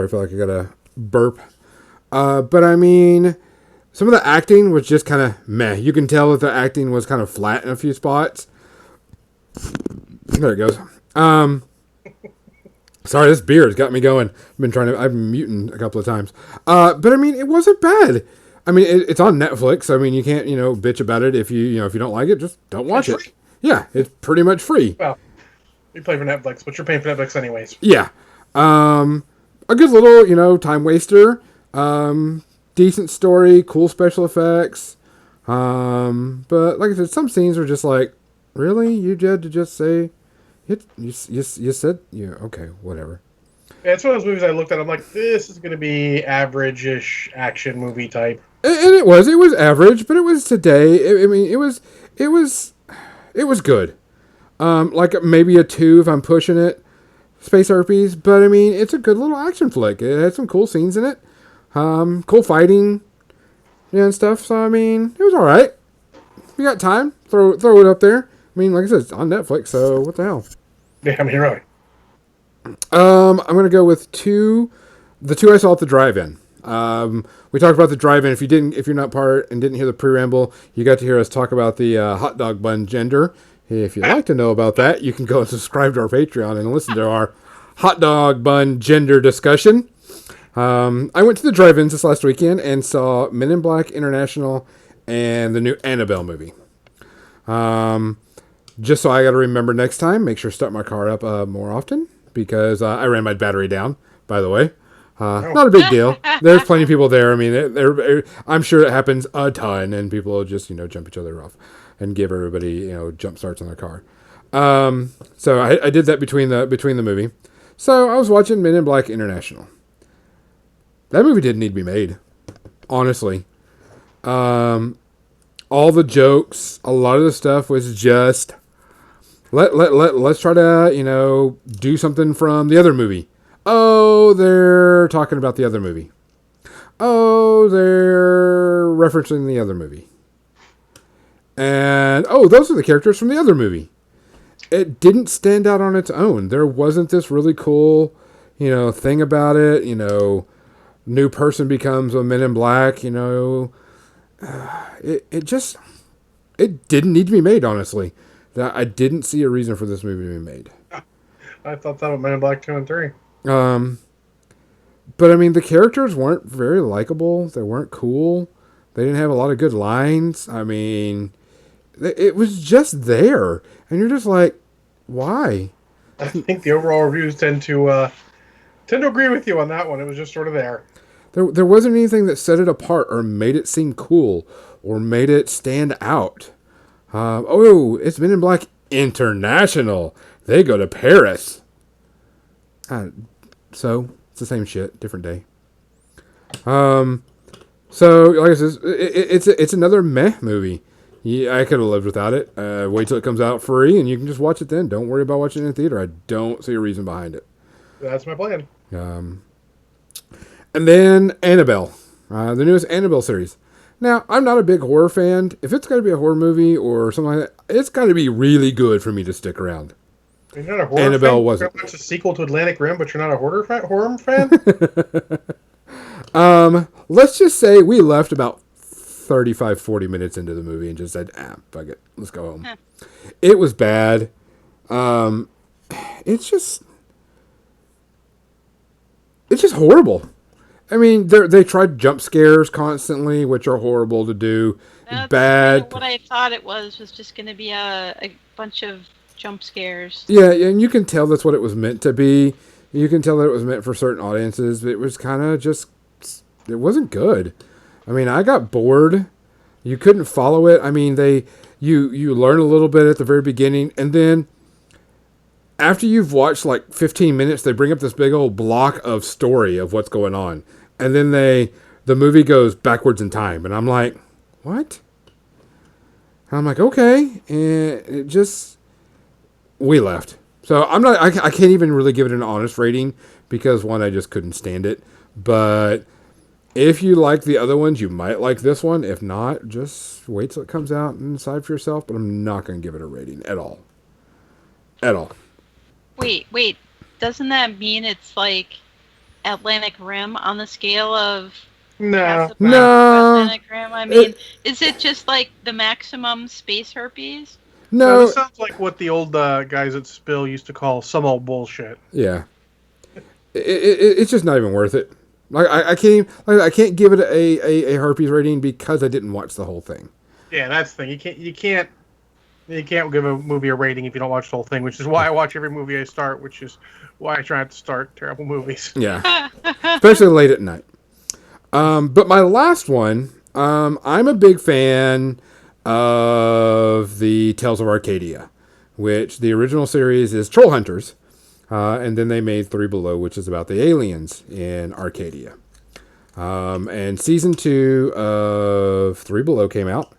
I feel like I got a burp. But I mean, some of the acting was just kind of meh. You can tell that the acting was kind of flat in a few spots. There it goes. Sorry, this beer has got me going. I've been muting a couple of times. But I mean, it wasn't bad. I mean, it's on Netflix. I mean, you can't, bitch about it if if you don't like it, just don't watch it. Yeah, it's pretty much free. Well, you play for Netflix, but you're paying for Netflix anyways. Yeah. A good little, time waster. Decent story, cool special effects. But like I said, some scenes were just like, really? You had to just say, you said, yeah, okay, whatever. Yeah, it's one of those movies I looked at. I'm like, this is going to be average-ish action movie type. And it was average, but it was today. I mean, it was good. Like maybe a 2 if I'm pushing it. Space Herpes, but I mean, it's a good little action flick. It had some cool scenes in it. Cool fighting, and stuff. So I mean, it was all right. If you got time, throw it up there. I mean, like I said, it's on Netflix, so what the hell? Yeah, I mean, really. I'm gonna go with the two I saw at the drive-in. We talked about the drive-in. If you're not part and didn't hear the pre-ramble, you got to hear us talk about the hot dog bun gender. If you'd like to know about that, you can go and subscribe to our Patreon and listen to our hot dog bun gender discussion. I went to the drive-ins this last weekend and saw Men in Black International and the new Annabelle movie. Just so I got to remember next time, make sure to start my car up more often, because I ran my battery down, by the way. Not a big deal. There's plenty of people there. I mean, I'm sure it happens a ton, and people will just, jump each other off and give everybody, jump starts on their car. So I did that between the movie. So I was watching Men in Black International. That movie didn't need to be made, honestly. All the jokes, a lot of the stuff was just let's try to do something from the other movie. Oh, they're talking about the other movie. Oh, they're referencing the other movie. And, oh, those are the characters from the other movie. It didn't stand out on its own. There wasn't this really cool, thing about it. New person becomes a Men in Black, It didn't need to be made, honestly. I didn't see a reason for this movie to be made. I thought that was Men in Black 2 and 3. But I mean, the characters weren't very likable. They weren't cool. They didn't have a lot of good lines. I mean, it was just there. And you're just like, why? I think the overall reviews tend to tend to agree with you on that one. It was just sort of there. There wasn't anything that set it apart or made it seem cool or made it stand out. It's Men in Black International. They go to Paris. So it's the same shit, different day. So like I said, it's another meh movie. Yeah, I could have lived without it. Wait till it comes out free, and you can just watch it then. Don't worry about watching it in theater. I don't see a reason behind it. That's my plan. And then Annabelle, the newest Annabelle series. Now, I'm not a big horror fan. If it's got to be a horror movie or something like that, it's got to be really good for me to stick around. You're not a horror Annabelle fan? wasn't. You're watch a sequel to Atlantic Rim, but you're not a horror fan? Let's just say we left about 35, 40 minutes into the movie and just said, fuck it. Let's go home. It was bad. It's just horrible. I mean, they tried jump scares constantly, which are horrible to do. That's Bad. kind of what I thought it was just going to be a bunch of jump scares. Yeah, and you can tell that's what it was meant to be. You can tell that it was meant for certain audiences, but it was kind of just, it wasn't good. I mean, I got bored. You couldn't follow it. I mean, you learn a little bit at the very beginning, and then after you've watched like 15 minutes, they bring up this big old block of story of what's going on. And then the movie goes backwards in time. And I'm like, what? And I'm like, okay. And we left. So I can't even really give it an honest rating because one, I just couldn't stand it. But if you like the other ones, you might like this one. If not, just wait till it comes out and decide for yourself. But I'm not going to give it a rating at all. At all. Wait. Doesn't that mean it's like Atlantic Rim on the scale of No. Atlantic Rim? I mean, is it just like the maximum space herpes? No, No. this sounds like what the old guys at Spill used to call some old bullshit. Yeah. It's just not even worth it. Like I can't give it a herpes rating because I didn't watch the whole thing. Yeah, that's the thing. You can't give a movie a rating if you don't watch the whole thing, which is why I watch every movie I start, which is why I try not to start terrible movies. Yeah. Especially late at night. But my last one, I'm a big fan of the Tales of Arcadia, which the original series is Troll Hunters. And then they made Three Below, which is about the aliens in Arcadia. And season 2 of Three Below came out.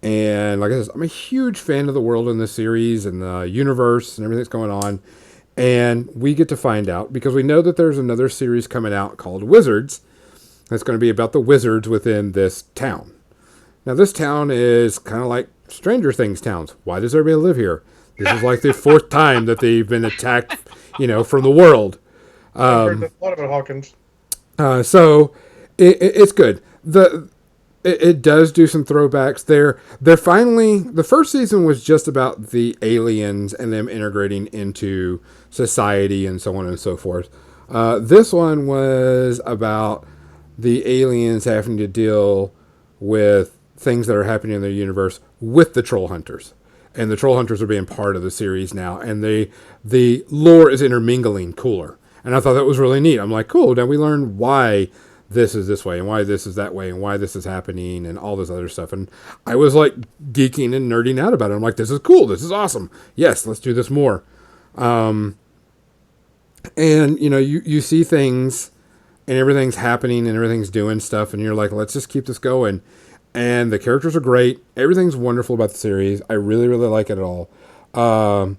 And like I said, I'm a huge fan of the world in this series and the universe and everything that's going on. And we get to find out, because we know that there's another series coming out called Wizards. That's going to be about the wizards within this town. Now, this town is kind of like Stranger Things towns. Why does everybody live here? This is like the 4th time that they've been attacked, from the world. I've heard a lot about Hawkins. So it's good. It does do some throwbacks there. They're finally, the first season was just about the aliens and them integrating into society and so on and so forth. This one was about the aliens having to deal with things that are happening in their universe with the troll hunters. And the troll hunters are being part of the series now. And the lore is intermingling cooler. And I thought that was really neat. I'm like, cool, now we learn why this is this way and why this is that way and why this is happening and all this other stuff. And I was like geeking and nerding out about it. I'm like, this is cool. This is awesome. Yes, let's do this more. And, you see things and everything's happening and everything's doing stuff. And you're like, let's just keep this going. And the characters are great. Everything's wonderful about the series. I really, really like it all. I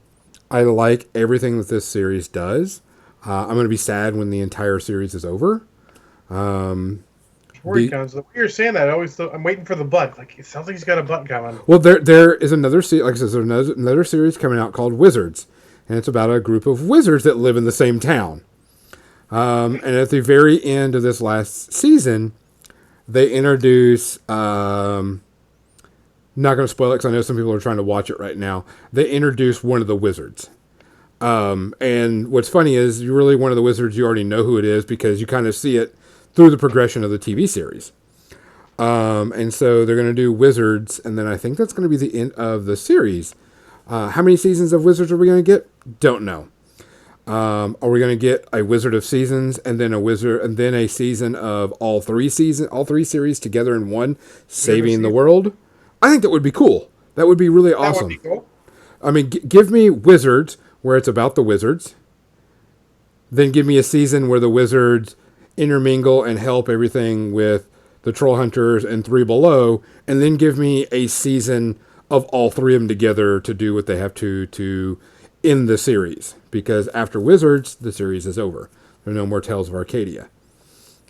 like everything that this series does. I'm going to be sad when the entire series is over. The way you're saying that, I'm waiting for the butt. Like, it sounds like he's got a butt coming. Well, there is another series. Like I said, there's another series coming out called Wizards, and it's about a group of wizards that live in the same town. And at the very end of this last season, they introduce. Not going to spoil it because I know some people are trying to watch it right now. They introduce one of the wizards. And what's funny is you're really one of the wizards. You already know who it is because you kind of see it through the progression of the TV series. And so they're going to do Wizards, and then I think that's going to be the end of the series. How many seasons of Wizards are we going to get? Don't know. Are we going to get a Wizard of Seasons and then a season of all three series together in one, saving the world? I think that would be cool. That would be really awesome. That would be cool. I mean, give me Wizards where it's about the wizards. Then give me a season where the wizards intermingle and help everything with the Troll Hunters and Three Below, and then give me a season of all three of them together to do what they have to end the series. Because after Wizards, the series is over. There are no more Tales of Arcadia.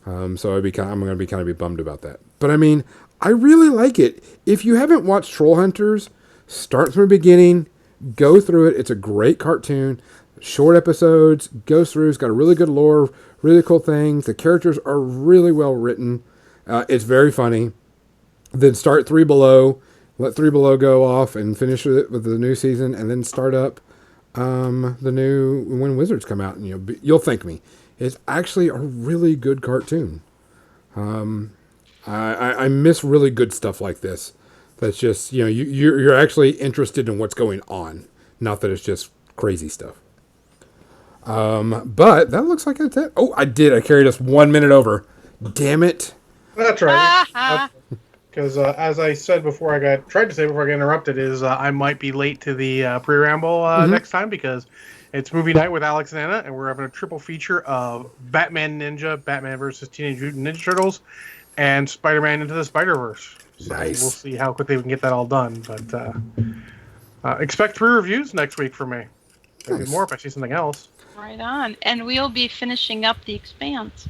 So I'm going to be kind of bummed about that. But I mean, I really like it. If you haven't watched Troll Hunters, start from the beginning, go through it. It's a great cartoon. Short episodes, goes through. It's got a really good lore, really cool things. The characters are really well written. It's very funny. Then start Three Below. Let Three Below go off and finish it with the new season, and then start up the new when Wizards come out. And you'll thank me. It's actually a really good cartoon. I miss really good stuff like this. That's just you're actually interested in what's going on, not that it's just crazy stuff. But that looks like it's it. Oh, I carried us 1 minute over. Damn it. That's right. Because as I said before, tried to say before I got interrupted, is I might be late to the pre-ramble next time because it's movie night with Alex and Anna, and we're having a triple feature of Batman Ninja, Batman versus Teenage Mutant Ninja Turtles, and Spider-Man Into the Spider-Verse. So nice. We'll see how quickly we can get that all done. But expect 3 reviews next week from me. Maybe more if I see something else. Right on. And we'll be finishing up The Expanse.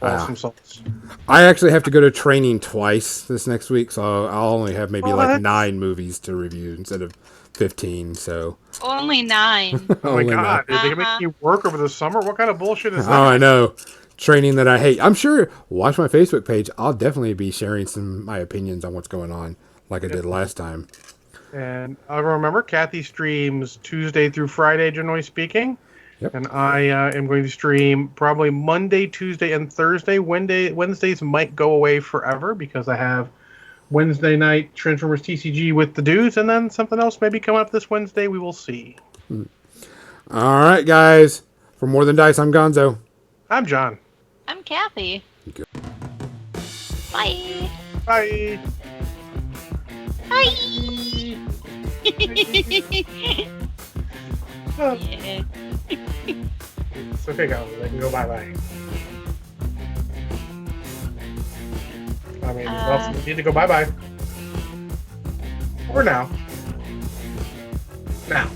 Awesome sauce. I actually have to go to training twice this next week, so I'll only have maybe like 9 movies to review instead of 15. So Only 9. Oh my God! Did they make you work over the summer? What kind of bullshit is that? Oh, I know. Training that I hate. I'm sure. Watch my Facebook page. I'll definitely be sharing my opinions on what's going on, like I did last time. And remember, Kathy streams Tuesday through Friday, generally speaking. Yep. And I am going to stream probably Monday, Tuesday, and Thursday. Wednesdays might go away forever because I have Wednesday night Transformers TCG with the dudes, and then something else maybe coming up this Wednesday. We will see. All right, guys. For More Than Dice, I'm Gonzo. I'm John. I'm Kathy. Bye. Bye. Bye. Oh, Yeah. it's okay, guys. They can go bye-bye. I mean, well, you need to go bye-bye. Or now. Now.